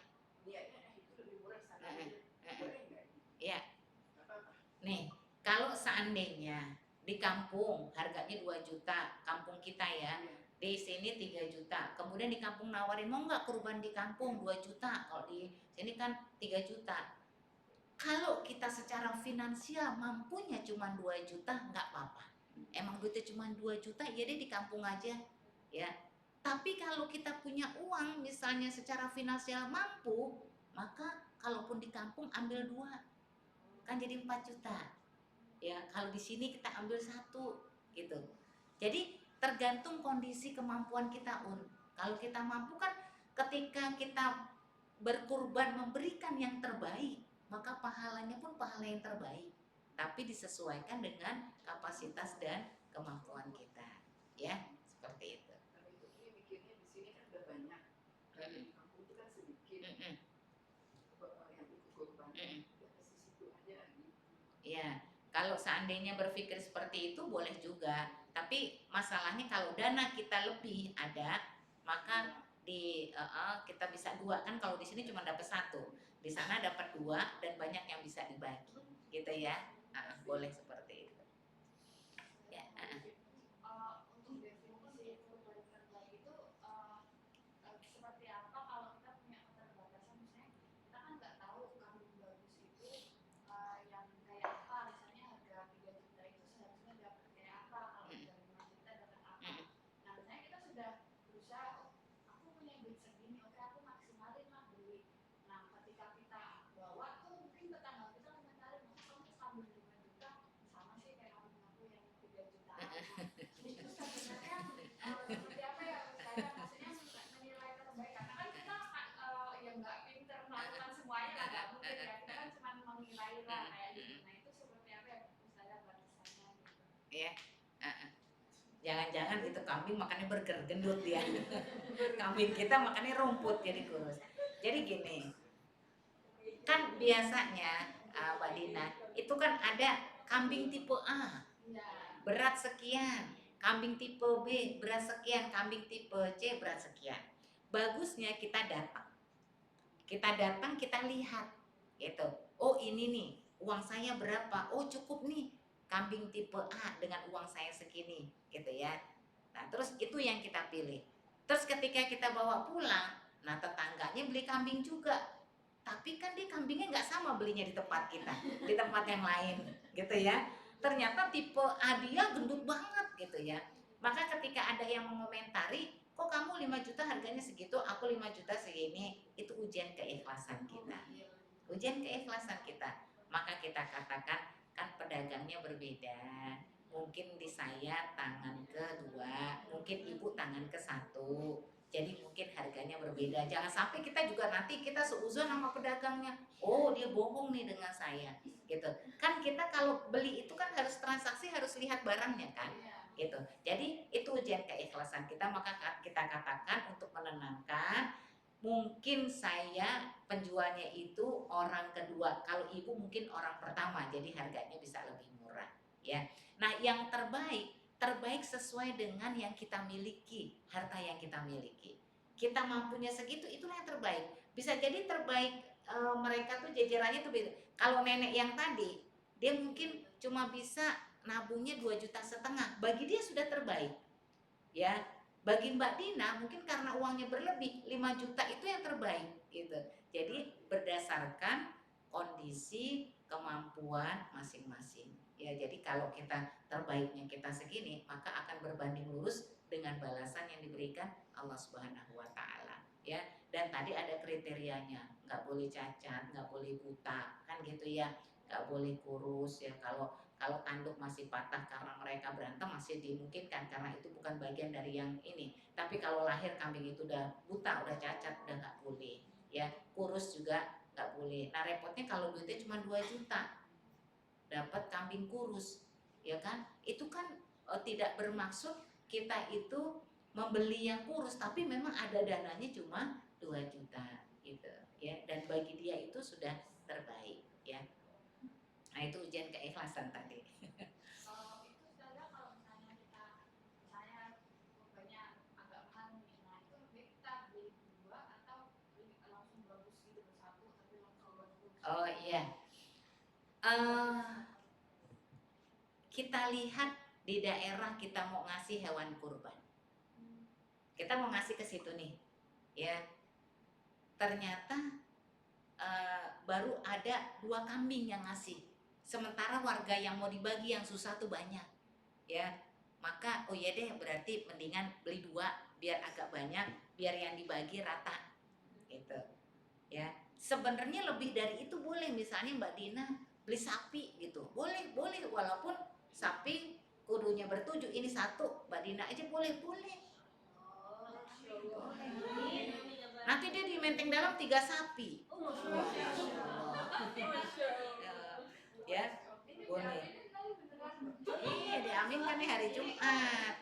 Niatnya itu lebih murah sana, boleh nggak? Iya. Nih, kalau seandainya di kampung harganya 2 juta, kampung kita ya, di sini 3 juta, kemudian di kampung nawarin mau nggak kurban di kampung 2 juta, kalau di sini kan 3 juta. Kalau kita secara finansial mampunya cuma 2 juta nggak apa-apa, emang duitnya cuma 2 juta ya deh di kampung aja ya. Tapi kalau kita punya uang misalnya secara finansial mampu, maka kalaupun di kampung ambil 2 kan jadi 4 juta ya. Kalau di sini kita ambil 1 gitu. Jadi tergantung kondisi kemampuan kita. Kalau kita mampu kan ketika kita berkurban memberikan yang terbaik, maka pahalanya pun pahala yang terbaik, tapi disesuaikan dengan kapasitas dan kemampuan kita, ya seperti itu. Tapi itu dia mikirnya di sini kan udah banyak, di kampung itu kan sedikit yang ikut kurban, udah ke situ aja lagi. Ya, kalau seandainya berpikir seperti itu boleh juga, tapi masalahnya kalau dana kita lebih ada, maka kita bisa 2 kan. Kalau di sini cuma dapat 1, di sana dapat 2 dan banyak yang bisa dibagi, gitu ya. Boleh seperti itu. Ya. Untuk definisi kurban terbaik itu seperti apa kalau kita punya keterbatasan, misalnya kita kan nggak tahu kambing bagus itu yang kayak apa, misalnya harga 3 juta itu seharusnya dapat kayak apa, kalau harga 5 juta dapat apa. Nah misalnya kita sudah berusaha, aku punya duit segini, oke aku maksimalin lah beli. Nah ketika kita bawa tuh mungkin tetangga kita komentarin, kamu kambing 5 juta sama sih kayak kambing aku yang 3 jutaan. Itu sebenarnya seperti apa ya, saya maksudnya menilai terbaik, karena kan kita ya nggak pinter melakukan semuanya lah, nggak mungkin ya, kita kan cuma menilai lah kayak gitu. Nah itu seperti apa ya misalnya batasannya gitu. Iya. Jangan-jangan itu kambing makannya burger, gendut dia. Kambing kita makannya rumput jadi kurus. Jadi gini, kan biasanya Mbak Dina itu kan ada kambing tipe A berat sekian, kambing tipe B berat sekian, kambing tipe C berat sekian. Bagusnya kita datang, kita lihat gitu. Oh ini nih uang saya berapa, oh cukup nih kambing tipe A dengan uang saya segini gitu ya. Nah terus itu yang kita pilih. Terus ketika kita bawa pulang, nah tetangganya beli kambing juga, tapi kan dia kambingnya nggak sama belinya di tempat kita, di tempat yang lain gitu ya. Ternyata tipe A dia gendut banget gitu ya. Maka ketika ada yang mengomentari, kok kamu 5 juta harganya segitu, aku 5 juta segini, itu ujian keikhlasan kita. Ujian keikhlasan kita. Maka kita katakan, kan pedagangnya berbeda. Mungkin di saya tangan ke-2, mungkin ibu tangan ke-1. Jadi mungkin harganya berbeda. Jangan sampai kita juga nanti kita seuzon sama pedagangnya. Oh, dia bohong nih dengan saya. Gitu. Kan kita kalau beli itu kan harus transaksi, harus lihat barangnya kan. Gitu. Jadi itu ujian keikhlasan kita, maka kita katakan untuk menenangkan, mungkin saya penjualnya itu orang kedua, kalau ibu mungkin orang pertama, jadi harganya bisa lebih murah ya. Nah, yang terbaik sesuai dengan yang kita miliki, harta yang kita miliki. Kita mampunya segitu, itulah yang terbaik. Bisa jadi terbaik mereka tuh jajarannya tuh beda. Kalau nenek yang tadi, dia mungkin cuma bisa nabungnya 2,5 juta, bagi dia sudah terbaik. Ya, bagi Mbak Dina mungkin karena uangnya berlebih, 5 juta itu yang terbaik gitu. Jadi berdasarkan kondisi kemampuan masing-masing. Ya, jadi kalau kita terbaiknya kita segini, maka akan berbanding lurus dengan balasan yang diberikan Allah Subhanahu wa taala. Ya, dan tadi ada kriterianya, nggak boleh cacat, nggak boleh buta, kan gitu ya. Nggak boleh kurus ya. Kalau tanduk masih patah karena mereka berantem masih dimungkinkan karena itu bukan bagian dari yang ini. Tapi kalau lahir kambing itu udah buta, udah cacat, udah nggak boleh. Ya, kurus juga nggak boleh. Nah, repotnya kalau duitnya cuma 2 juta dapat kambing kurus, ya kan? Itu kan tidak bermaksud kita itu membeli yang kurus, tapi memang ada dananya cuma 2 juta gitu, ya. Dan bagi dia itu sudah terbaik, ya. Nah, itu ujian keikhlasan tadi. Kalau itu saja kalau misalnya kita misalnya korbannya agak mahal nih, nah itu lebih kita beli dua atau beli langsung bagus gitu satu tapi langsung bagus. Oh iya, kita lihat di daerah kita mau ngasih hewan kurban, kita mau ngasih ke situ nih, ya. Ternyata baru ada 2 kambing yang ngasih, sementara warga yang mau dibagi yang susah tuh banyak, ya. Maka oh ya deh, berarti mendingan beli 2 biar agak banyak, biar yang dibagi rata, gitu, ya. Sebenarnya lebih dari itu boleh, misalnya Mbak Dina beli sapi gitu, boleh walaupun sapi kudunya bertujuh, ini satu Mbak Dina aja boleh. Nanti dia di menteng dalam 3 sapi. Ya, boleh. Iya, diaminkan nih hari Jumat.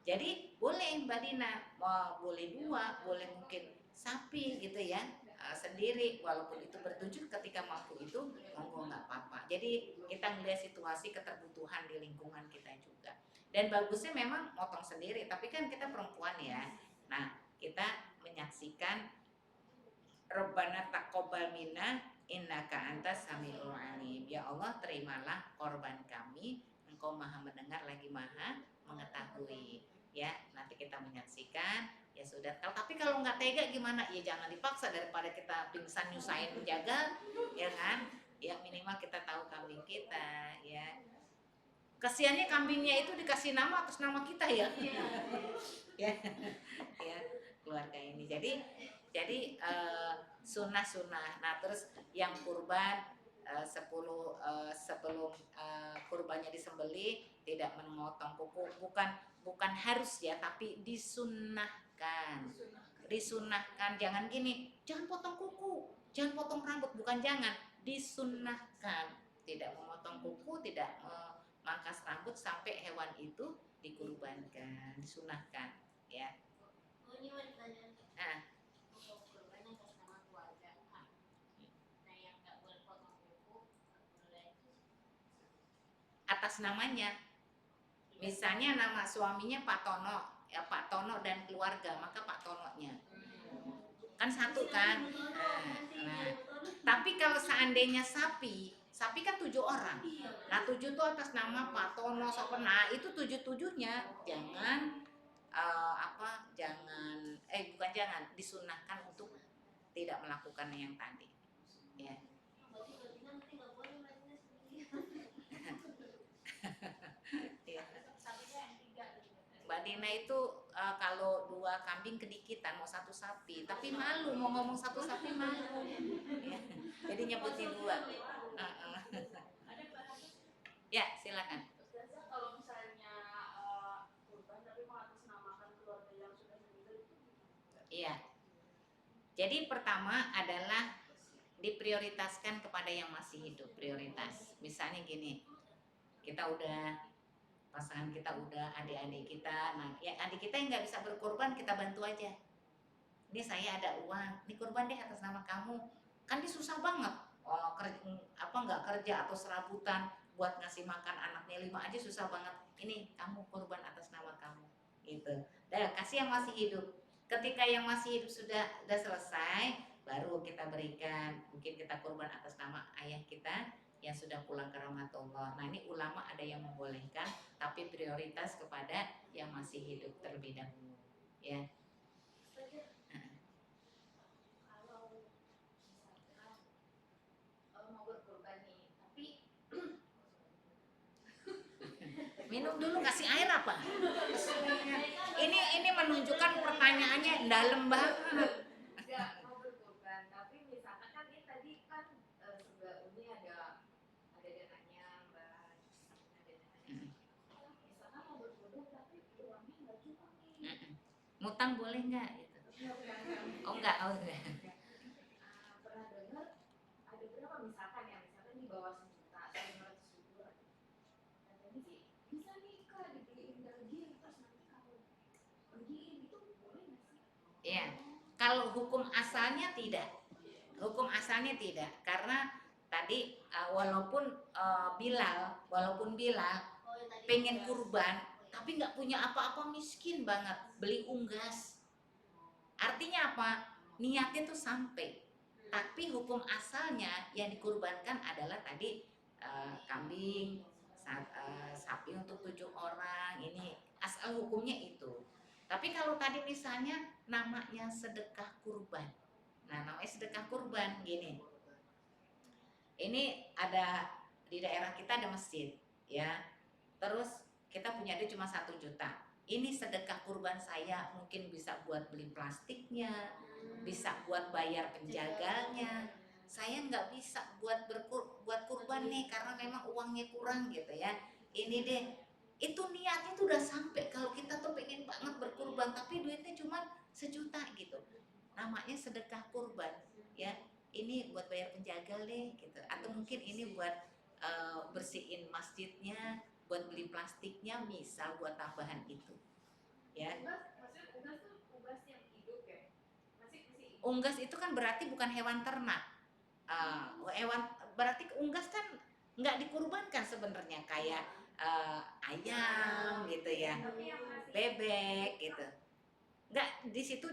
Jadi boleh Mbak Dina, mau boleh 2, boleh mungkin sapi gitu ya, sendiri, walaupun itu bertujuh ketika mampu itu monggo nggak apa-apa. Jadi kita melihat situasi keterbutuhan di lingkungan kita juga. Dan bagusnya memang motong sendiri, tapi kan kita perempuan ya. Nah, kita menyaksikan Rabbana taqabbal minna innaka antas samiul alim. Ya Allah, terimalah korban kami, Engkau Maha mendengar lagi Maha mengetahui. Ya, nanti kita menyaksikan, ya sudah. Tapi kalau nggak tega gimana? Ya jangan dipaksa, daripada kita pingsan nyusahin menjaga, ya kan? Ya minimal kita tahu kambing kita, ya. Kasiannya kambingnya itu dikasih nama atas nama kita ya. Ya, ya, keluarga ini. Jadi sunnah. Nah, terus yang kurban 10 sebelum kurbannya disembelih tidak memotong kuku, bukan harus ya, tapi disunnahkan. Jangan gini, jangan potong kuku, jangan potong rambut, bukan jangan, disunnahkan tidak memotong kuku, tidak memangkas rambut sampai hewan itu dikurbankan, disunnahkan ya. Nah, atas namanya, misalnya nama suaminya Pak Tono, ya Pak Tono dan keluarga, maka Pak Tononya kan satu kan. Nah, tapi kalau seandainya sapi kan 7 orang, nah 7 itu atas nama Pak Tono, nah itu 7-7-nya jangan jangan disunahkan untuk tidak melakukan yang tadi, ya. Mbak Dina itu kalau 2 kambing kedikitan, mau 1 sapi, tapi malu mau ngomong 1 sapi malu, ya. Jadi nyebutin 2. Ya silakan. Kalau misalnya kurban tapi mengatasnamakan keluarga yang sudah meninggal Iya. Jadi pertama adalah diprioritaskan kepada yang masih hidup, prioritas. Misalnya gini, kita udah, pasangan kita udah, adik-adik kita, nah ya adik kita yang nggak bisa berkorban kita bantu aja. Ini saya ada uang, ini korban deh atas nama kamu. Kan dia susah banget, oh, nggak kerja atau serabutan buat ngasih makan anaknya 5 aja susah banget. Ini kamu korban atas nama kamu, gitu. Dan kasih yang masih hidup. Ketika yang masih hidup sudah selesai, baru kita berikan. Mungkin kita korban atas nama ayah kita yang sudah pulang ke rahmatullah. Nah ini ulama ada yang membolehkan, tapi prioritas kepada yang masih hidup terlebih dahulu, ya. Kalau misalkan mau berkorban nih, tapi Minum dulu, kasih air apa? Ini menunjukkan pertanyaannya dalam banget. Enggak mau berkorban, tapi misalkan kan ini tadi kan sebelah ini ada dananya mbak, ada dananya. Misalkan mau berkorban tapi uangnya nggak cukup nih. Ngutang boleh nggak? Gitu. Oh enggak, oh enggak. Pernah dengar ada berapa misalkan ya, misalkan di bawah 1 juta, 500.000. Katanya sih bisa nih kak dibeliin daging terus nanti kalau pergiin itu boleh nggak sih? Iya. Kalau hukum asalnya tidak. Hukum asalnya tidak, karena tadi walaupun Bilal pengen kurban, tapi nggak punya apa-apa, miskin banget, beli unggas. Artinya apa? Niatnya tuh sampai. Tapi hukum asalnya yang dikurbankan adalah tadi kambing, sapi untuk 7 orang. Ini asal hukumnya itu. Tapi kalau tadi misalnya namanya sedekah kurban. Nah, namanya sedekah kurban gini. Ini ada di daerah kita ada masjid, ya. Terus kita punya dia cuma 1 juta. Ini sedekah kurban saya, mungkin bisa buat beli plastiknya, bisa buat bayar penjaganya. Saya nggak bisa buat kurban nih karena memang uangnya kurang gitu ya. Ini deh, itu niatnya tuh udah sampai. Kalau kita tuh pengen banget berkurban tapi duitnya cuma 1 juta gitu, namanya sedekah kurban, ya. Ini buat bayar penjaga deh gitu, atau mungkin ini buat bersihin masjidnya, buat beli plastiknya, misal buat tambahan itu, ya. Maksudnya unggas tuh unggas yang hidup ya? Masih Unggas itu kan berarti bukan hewan ternak. Hewan berarti unggas kan nggak dikurbankan sebenarnya, kayak ayam gitu ya, bebek gitu. Nggak, di situ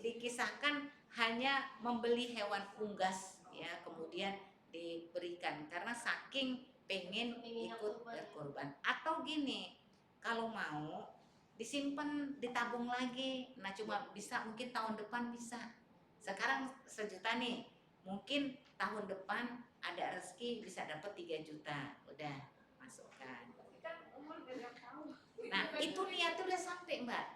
dikisahkan hanya membeli hewan unggas ya, kemudian diberikan karena saking pengen ikut berkorban. Atau gini, kalau mau disimpan, ditabung lagi, nah cuma bisa mungkin tahun depan bisa. Sekarang 1 juta nih, mungkin tahun depan ada rezeki bisa dapat 3 juta, udah masukkan. kan umur gak tahu. Nah itu niatnya udah sampai mbak.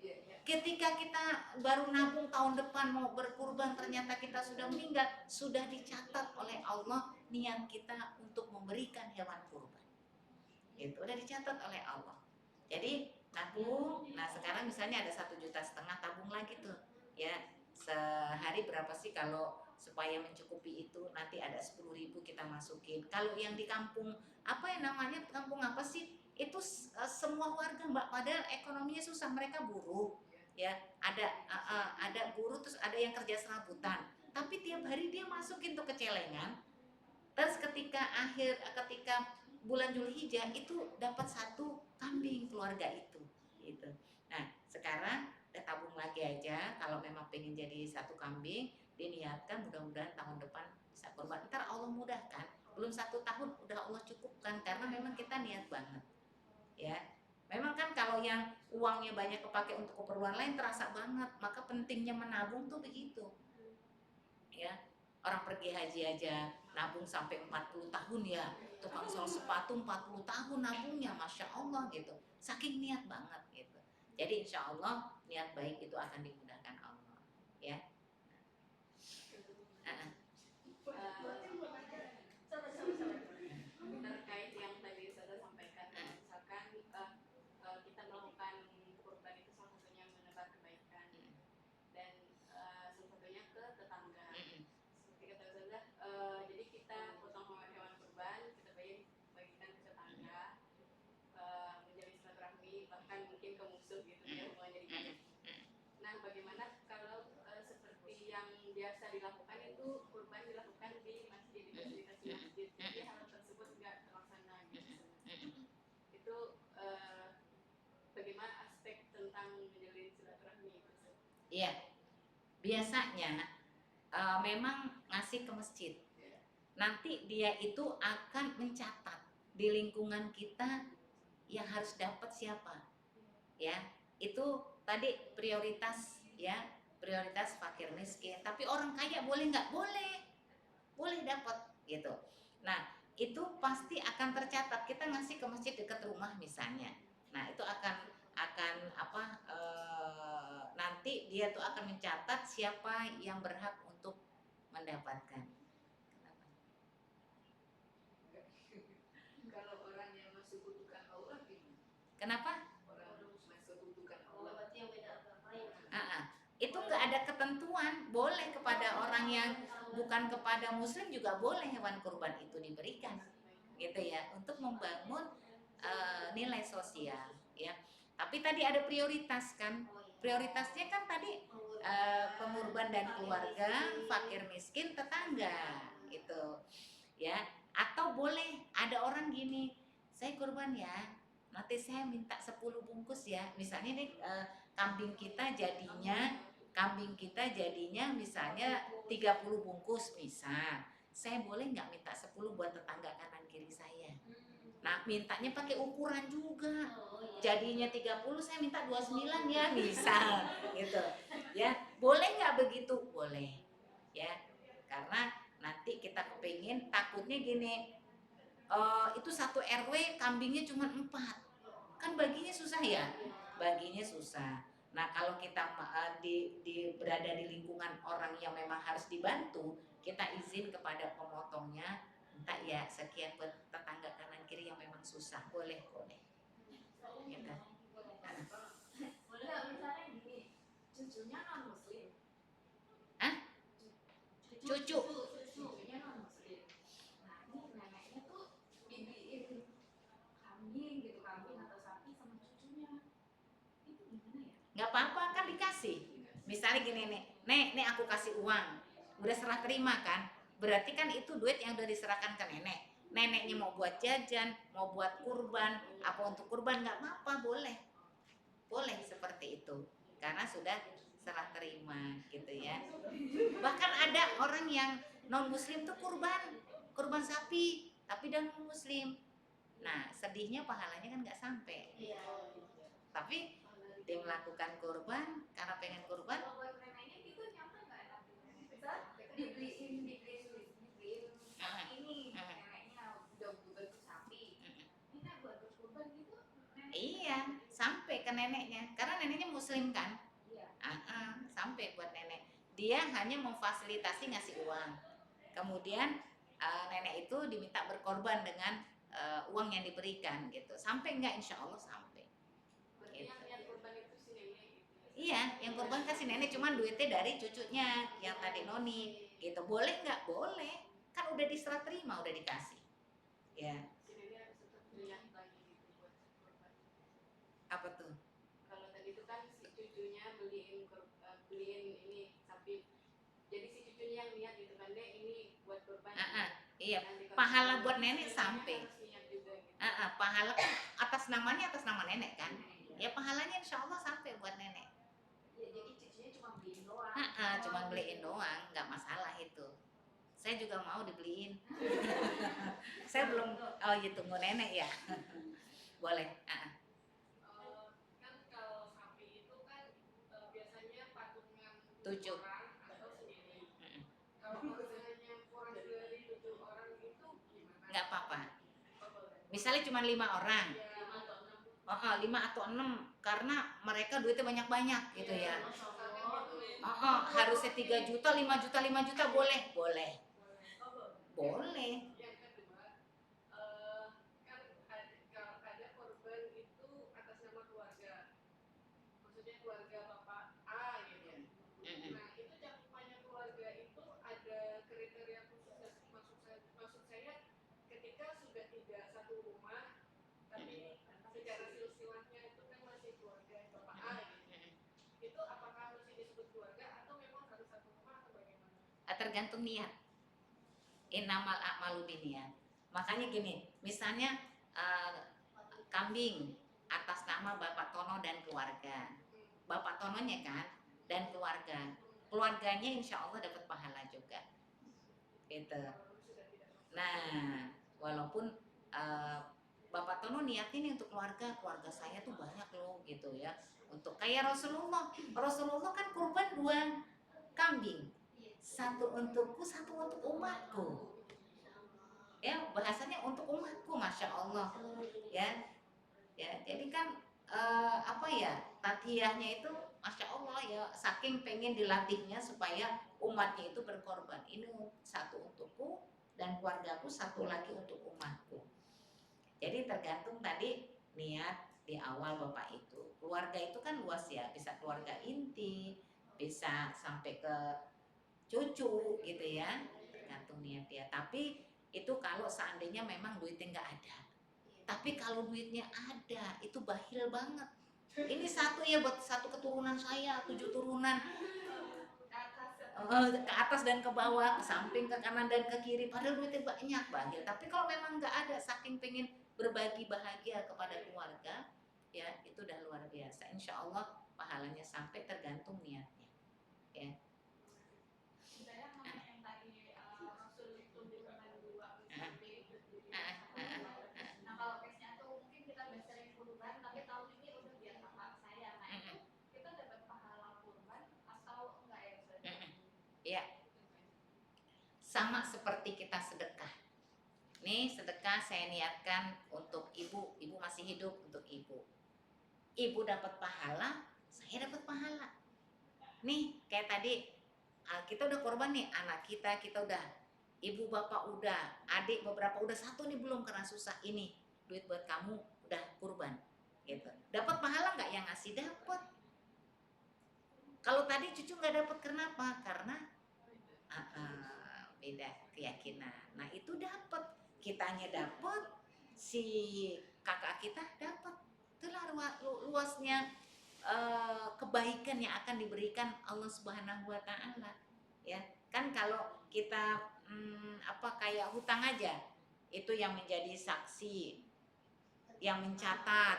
Iya, iya. Ketika kita baru nabung tahun depan mau berkurban, ternyata kita sudah meninggal, sudah dicatat oleh Allah niat kita untuk memberikan hewan kurban. Itu udah dicatat oleh Allah. Jadi nabung, nah sekarang misalnya ada 1,5 juta, tabung lagi tuh, ya. Sehari berapa sih kalau supaya mencukupi itu, nanti ada 10.000 kita masukin. Kalau yang di kampung, apa yang namanya kampung apa sih? Itu semua warga mbak, padahal ekonominya susah, mereka buruh. Ya, ada buruh, terus ada yang kerja serabutan, tapi tiap hari dia masukin tuh ke celengan. Terus ketika bulan Zulhijjah itu dapat 1 kambing keluarga itu, gitu. Nah sekarang udah tabung lagi aja, kalau memang pengen jadi 1 kambing, diniatkan mudah-mudahan tahun depan bisa korban. Ntar Allah mudahkan, belum 1 tahun udah Allah cukupkan karena memang kita niat banget, ya. Memang kan kalau yang uangnya banyak kepake untuk keperluan lain terasa banget, maka pentingnya menabung tuh begitu, ya. Orang pergi haji aja nabung sampai 40 tahun ya, tukang sol sepatu 40 tahun nabungnya, masya Allah gitu, saking niat banget gitu. Jadi insya Allah niat baik itu akan dimudahkan Allah, ya. Terkait yang tadi saya sampaikan, misalkan kita melakukan kurban itu salah satunya menebar kebaikan, dan biasa dilakukan itu kurban dilakukan di masjid, di fasilitasi masjid, jadi hal tersebut nggak terlaksana gitu. Itu bagaimana aspek tentang menjalin silaturahmi itu? Iya, biasanya memang ngasih ke masjid. Nanti dia itu akan mencatat di lingkungan kita yang harus dapat siapa, ya. Itu tadi prioritas, ya, prioritas fakir miskin. Tapi orang kaya boleh nggak? Boleh dapat gitu. Nah, itu pasti akan tercatat. Kita ngasih ke masjid dekat rumah misalnya. Nah, itu akan apa? Nanti dia tuh akan mencatat siapa yang berhak untuk mendapatkan. Kenapa? Kalau orang yang masuk kutukan Allah gimana? Kenapa? Orang masuk kutukan Allah. berarti yang beda agama ya. Itu nggak ada ketentuan. Boleh kepada orang yang bukan kepada muslim juga boleh hewan kurban itu diberikan, gitu ya, untuk membangun nilai sosial, ya. Tapi tadi ada prioritas kan, prioritasnya kan tadi pengurban dan keluarga, fakir miskin, tetangga, gitu, ya. Atau boleh ada orang gini, saya kurban ya, nanti saya minta 10 bungkus ya, misalnya nih kambing kita jadinya misalnya 30 bungkus misal, saya boleh nggak minta 10 buat tetangga kanan kiri saya. Nah, mintanya pakai ukuran juga. Jadinya 30, saya minta 29 ya, misal gitu. Ya, boleh nggak begitu? Boleh. Ya. Karena nanti kita kepingin, takutnya gini, itu satu RW kambingnya cuma 4. Kan baginya susah ya? Baginya susah. Nah, kalau kita berada di lingkungan orang yang memang harus dibantu, kita izin kepada pemotongnya, minta ya sekian buat tetangga kanan kiri yang memang susah, boleh. Gitu. Boleh nggak misalnya gini, cucunya non muslim. Hah? Cucu. Cucunya non muslim. Nah ini neneknya tuh bibiin kambing gitu, kambing atau sapi sama cucunya. Itu gimana ya? Nggak apa-apa kan dikasih. Misalnya gini nih aku kasih uang, udah serah terima kan, berarti kan itu duit yang udah diserahkan ke nenek. Neneknya mau buat jajan, mau buat kurban, apa untuk kurban nggak apa-apa, boleh seperti itu, karena sudah serah terima gitu ya. Bahkan ada orang yang non muslim tuh kurban sapi, tapi dan non muslim. Nah, sedihnya pahalanya kan nggak sampai. Tapi dia melakukan kurban karena pengen kurban. Kalau buat neneknya gitu nyampe nggak enak? Bisa dibeliin ini neneknya udah bentuk sapi. Ini kan buat berkurban gitu. Iya, sampai ke neneknya. Karena neneknya muslim kan. Iya. Sampai buat nenek. Dia hanya memfasilitasi ngasih uang. Kemudian nenek itu diminta berkorban dengan uang yang diberikan gitu. Sampai enggak? Insya Allah sampai. Gitu. Yang kurban itu si nenek gitu. Iya, yang korban kasih nenek, cuman duitnya dari cucunya yang tadi noni gitu. Boleh nggak? Boleh, kan udah diserah terima, udah dikasih ya. Si nenek harus tetap niat lagi gitu buat kurban. Apa tuh? Kalau tadi itu kan si cucunya beliin ini sapi, jadi si cucunya yang niat gitu kan, deh ini buat kurban. Iya, Nanti kalau pahala kurban, buat nenek si sampai. harus niat juga gitu. Pahala kan atas nama nenek kan, ya pahalanya insya Allah sampai buat nenek. Ya, jadi cucunya cuma beliin doang. Cuma beliin doang, nggak masalah itu. Saya juga mau dibeliin. Saya belum, oh iya tunggu nenek ya. Boleh. Kan kalau sapi itu kan biasanya patungan 7 orang atau sendiri. Kalau misalnya kurang dari 7 orang itu gimana? nggak apa-apa. Misalnya cuma 5 orang. 5 atau 6 karena mereka duitnya banyak-banyak gitu ya. Harusnya 3 juta, 5 juta, 5 juta boleh. Yang kedua, kan ada korban itu atas nama keluarga, maksudnya keluarga bapak A gitu. Nah itu cakupannya keluarga itu ada kriteria khusus. Maksud saya ketika sudah tidak satu rumah, tapi secara silsilahnya itu kan masih keluarga bapak A gitu. Itu apakah masih disebut keluarga atau memang harus satu rumah atau bagaimana? tergantung niat. Innamal a'malu binniyat. Makanya gini, misalnya kambing atas nama Bapak Tono dan keluarga. Bapak Tononya kan dan keluarga. Keluarganya insya Allah dapat pahala juga. Gitu. Nah, walaupun Bapak Tono niatnya nih untuk keluarga saya tuh banyak loh gitu ya. Untuk kayak Rasulullah kan kurban 2 kambing. 1 untukku, 1 untuk umatku. Ya, bahasanya untuk umatku, masya Allah. Ya, jadi kan apa ya, tatiyahnya itu masya Allah ya, saking pengen dilatihnya supaya umatnya itu berkorban. Ini 1 untukku dan keluargaku, 1 lagi untuk umatku. Jadi tergantung tadi niat di awal Bapak itu. Keluarga itu kan luas ya, bisa keluarga inti, bisa sampai ke cucu gitu ya, tergantung niat ya. Tapi itu kalau seandainya memang duitnya nggak ada. Tapi kalau duitnya ada, itu bahil banget. Ini 1 ya buat 1 keturunan saya, 7 turunan. Ke atas dan ke bawah, ke samping, ke kanan dan ke kiri, padahal duitnya banyak, bahil. Tapi kalau memang nggak ada, saking pengen berbagi bahagia kepada keluarga, ya itu udah luar biasa. Insya Allah pahalanya sampai, tergantung niatnya. Ya. Nah kalau case-nya tuh mungkin kita udah sering kurban, tapi tahun ini udah biar kakak saya. Nah itu kita dapat pahala kurban atau enggak ya Ustaz? Ya. Sama seperti kita sedekah. Nih sedekah saya niatkan untuk ibu masih hidup, untuk ibu dapat pahala, saya dapat pahala. Nih kayak tadi kita udah korban nih, anak kita udah, ibu bapak udah, adik beberapa udah, 1 nih belum karena susah, ini duit buat kamu, udah kurban gitu. Dapat pahala nggak yang ngasih? Dapat. Kalau tadi cucu nggak dapat, kenapa? Karena beda keyakinan. Nah itu dapat, kitanya dapat, si kakak kita dapat. Itulah luasnya kebaikan yang akan diberikan Allah Subhanahu wa taala. Ya, kan kalau kita kayak hutang aja, itu yang menjadi saksi, yang mencatat,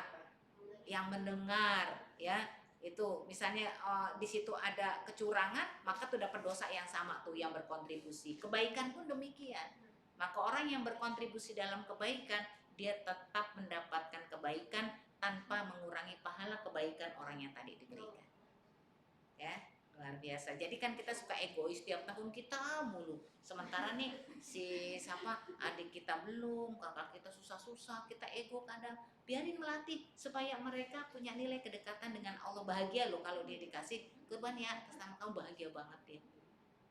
yang mendengar, ya. Itu misalnya di situ ada kecurangan, maka tuh dapat dosa yang sama tuh yang berkontribusi. Kebaikan pun demikian. Maka orang yang berkontribusi dalam kebaikan, dia tetap mendapatkan kebaikan tanpa mengurangi pahala kebaikan orang yang tadi diberikan. Ya, luar biasa. Jadi kan kita suka egois, tiap tahun kita mulu. Sementara nih si adik kita belum, kakak kita susah-susah, kita ego kadang. Biarin melatih supaya mereka punya nilai kedekatan dengan Allah. Bahagia loh kalau dia dikasih kurban ya, atas nama kamu, bahagia banget dia.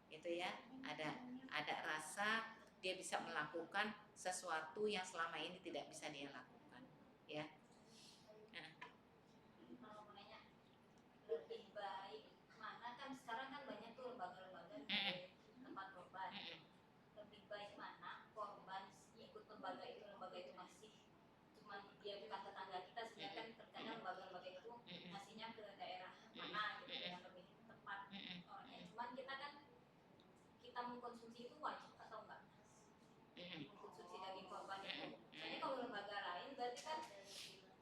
Itu ya, ada rasa dia bisa melakukan sesuatu yang selama ini tidak bisa dia lakukan. Ya. Kalau mau nanya lebih baik mana, kan sekarang kan banyak tuh lembaga-lembaga di tempat korban. Lebih baik mana korban ikut lembaga itu masih cuma dia bukan tetangga kita, sebenarnya kan terkadang lembaga-lembaga itu ngasihnya ke daerah mana gitu yang lebih tepat orangnya. Cuman kita mengkonsumsi itu wajib atau enggak? Mengkonsumsi daging korban itu. Soalnya kalau lembaga lain berarti kan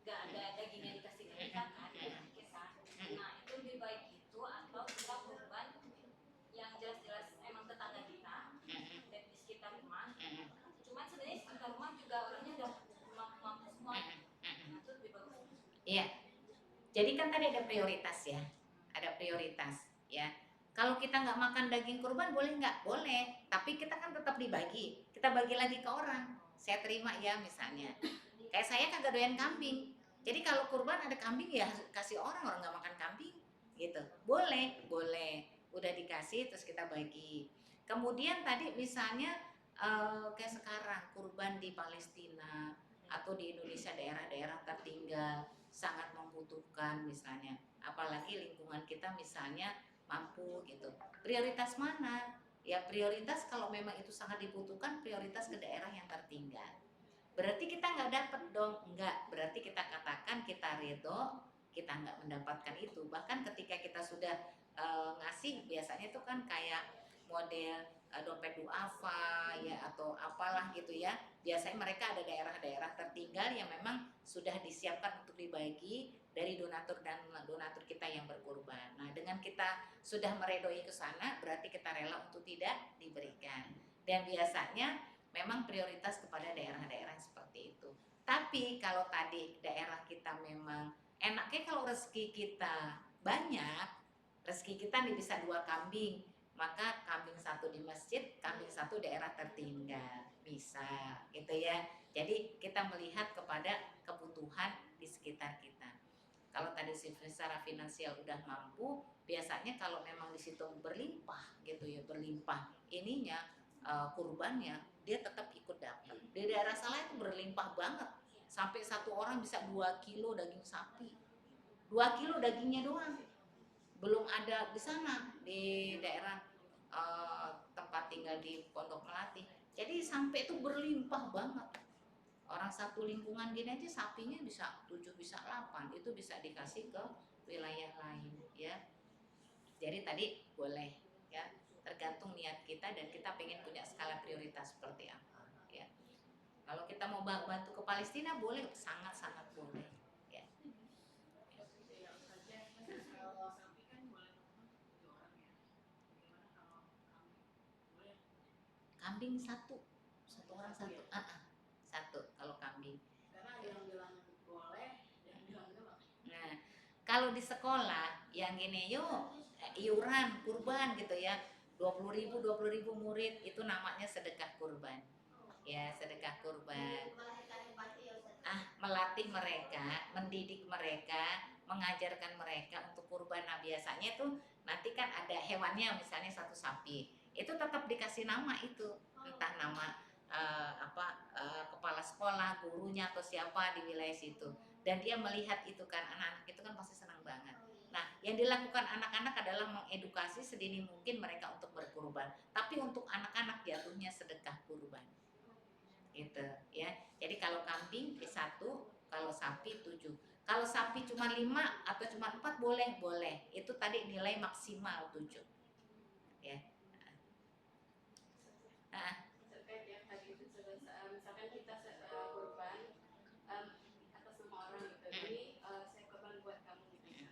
nggak ada dagingnya dikasih ke kita kan, nah itu lebih baik itu atau kita kurban yang jelas-jelas emang tetangga kita dan di sekitar rumah, cuman sebenarnya di sekitar rumah juga orangnya udah mampu semua, nah itu lebih bagus. Iya, jadi kan tadi ada prioritas ya, ya. Kalau kita nggak makan daging kurban boleh nggak? Boleh, tapi kita kan tetap dibagi, kita bagi lagi ke orang. Saya terima ya misalnya, kayak saya kagak doyan kambing, jadi kalau kurban ada kambing ya kasih orang nggak makan kambing gitu, boleh, udah dikasih terus kita bagi. Kemudian tadi misalnya kayak sekarang kurban di Palestina atau di Indonesia, daerah-daerah tertinggal sangat membutuhkan misalnya, apalagi lingkungan kita misalnya mampu gitu, prioritas mana? Ya prioritas kalau memang itu sangat dibutuhkan, prioritas ke daerah yang tertinggal. Berarti kita nggak dapat dong? Enggak, berarti kita katakan kita ridho, kita nggak mendapatkan itu. Bahkan ketika kita sudah ngasih, biasanya itu kan kayak model dompet duafa ya atau apalah gitu ya. Biasanya mereka ada daerah-daerah tertinggal yang memang sudah disiapkan untuk dibagi dari donatur dan donatur kita yang berkurban. Nah, dengan kita sudah meredoi ke sana, berarti kita rela untuk tidak diberikan. Dan biasanya memang prioritas kepada daerah-daerah seperti itu. Tapi kalau tadi daerah kita memang enaknya kalau rezeki kita banyak, rezeki kita nih bisa 2 kambing, maka kambing 1 di masjid, kambing 1 daerah tertinggal, bisa gitu ya. Jadi kita melihat kepada kebutuhan di sekitar kita. Kalau tadi secara finansial udah mampu, biasanya kalau memang di situ berlimpah gitu ya, berlimpah ininya kurbannya, dia tetap ikut dapat. Di daerah Saleh itu berlimpah banget, sampai 1 orang bisa 2 kilo daging sapi, 2 kilo dagingnya doang. Belum ada di sana di daerah tempat tinggal di Pondok Melati. Jadi sampai itu berlimpah banget. Orang satu lingkungan gini aja sapinya bisa 7 bisa 8, itu bisa dikasih ke wilayah lain ya. Jadi tadi boleh ya, tergantung niat kita dan kita pengen punya skala prioritas seperti apa ya. Kalau kita mau bantu ke Palestina boleh, sangat-sangat boleh ya. Kalau sapi kan boleh 7 orang ya. Gimana kalau kambing? Boleh? Kambing 1 orang 1. Satu kalau kambing. Karena ada yang bilang boleh, ada yang bilang enggak. Nah, kalau di sekolah yang gini yuk iuran kurban gitu ya, 20.000 murid itu namanya sedekah kurban. Ya, sedekah kurban. Melatih mereka, mendidik mereka, mengajarkan mereka untuk kurban. Nah, biasanya tuh nanti kan ada hewannya, misalnya 1 sapi. Itu tetap dikasih nama itu, entah nama kepala sekolah, gurunya atau siapa di wilayah situ. Dan dia melihat itu kan, anak-anak itu kan pasti senang banget. Nah, yang dilakukan anak-anak adalah mengedukasi sedini mungkin mereka untuk berkurban. Tapi untuk anak-anak jatuhnya sedekah kurban. Gitu ya. Jadi kalau kambing 1, kalau sapi 7. Kalau sapi cuma 5 atau cuma 4 boleh. Itu tadi nilai maksimal 7. Ya. Terkait yang tadi itu misalkan kita kurban atas nama orang gitu. Jadi saya kurban buat kamu gitu.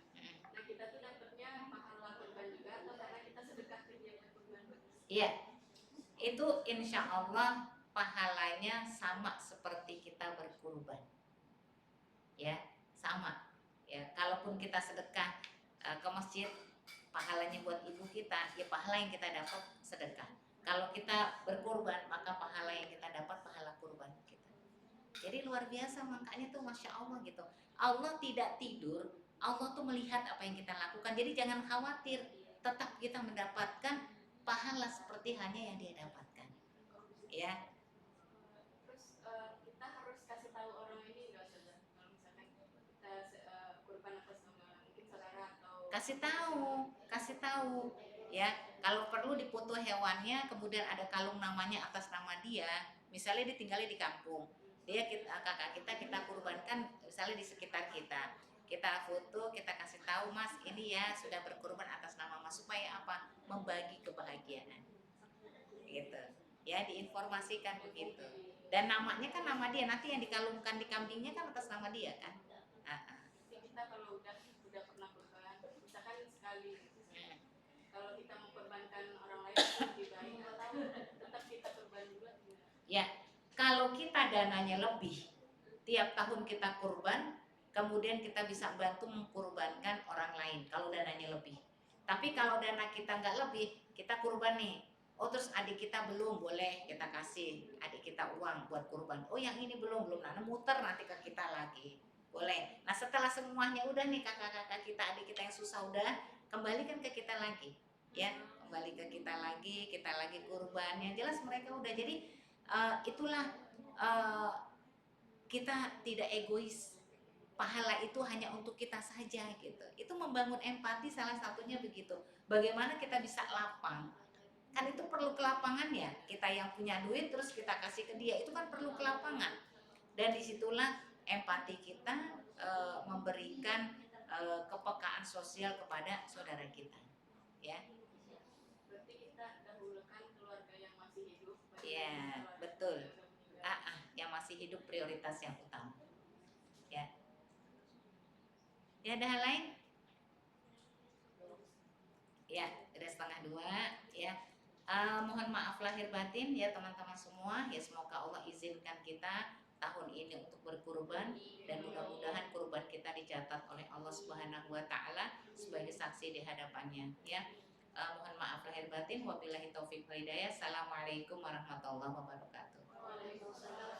Nah, kita tuh dapatnya pahala kurban juga atau karena kita sedekah ke dia kurban? Iya. Itu insya Allah pahalanya sama seperti kita berkurban. Ya, sama. Ya, kalaupun kita sedekah ke masjid, pahalanya buat ibu kita, ya pahala yang kita dapat sedekah. Kalau kita berkurban, maka pahala yang kita dapat pahala kurban kita. Jadi luar biasa, makanya tuh Masya Allah gitu. Allah tidak tidur, Allah tuh melihat apa yang kita lakukan. Jadi jangan khawatir, tetap kita mendapatkan pahala seperti hanya yang dia dapatkan. Ya. Terus kita harus kasih tahu orang ini nggak saja kalau misalkan kita kurban atas nama mungkin saudara atau kasih tahu ya. Kalau perlu dipoto hewannya, kemudian ada kalung namanya atas nama dia. Misalnya dia tinggalnya di kampung, kakak kita kurbankan misalnya di sekitar kita foto, kita kasih tahu, Mas ini ya sudah berkurban atas nama Mas, supaya apa? Membagi kebahagiaan gitu ya, diinformasikan begitu. Dan namanya kan nama dia, nanti yang dikalungkan di kambingnya kan atas nama dia kan. Kita kalau udah pernah kurban, misalkan sekali gitu, kalau kita mengkorbankan orang lain lebih baik atau tetap kita kurban juga? Ya, kalau kita dananya lebih, tiap tahun kita kurban, kemudian kita bisa bantu mengkurbankan orang lain kalau dananya lebih. Tapi kalau dana kita nggak lebih, kita kurban nih. Oh, terus adik kita belum, boleh kita kasih adik kita uang buat kurban. Oh, yang ini belum, nah muter nanti ke kita lagi. Boleh. Nah, setelah semuanya udah nih, kakak-kakak kita, adik kita yang susah udah, kembalikan ke kita lagi. Ya, kembali ke kita lagi kurban. Yang jelas mereka udah. Jadi itulah kita tidak egois. Pahala itu hanya untuk kita saja gitu. Itu membangun empati, salah satunya begitu. Bagaimana kita bisa lapang? Kan itu perlu kelapangan ya. Kita yang punya duit terus kita kasih ke dia, itu kan perlu kelapangan. Dan disitulah empati kita memberikan kepekaan sosial kepada saudara kita. Ya. Berarti kita dahulukan keluarga Ya, betul. Yang masih hidup prioritas yang utama. Ya. Ya, ada hal lain? Ya, udah 1:30 ya. Mohon maaf lahir batin ya teman-teman semua. Ya, semoga Allah izinkan kita tahun ini untuk berkurban, dan mudah-mudahan kurban kita dicatat oleh Allah Subhanahu wa taala sebagai saksi di hadapannya ya. Mohon maaf lahir batin. Wabillahi taufik wal hidayah. Assalamualaikum warahmatullahi wabarakatuh. Waalaikumsalam.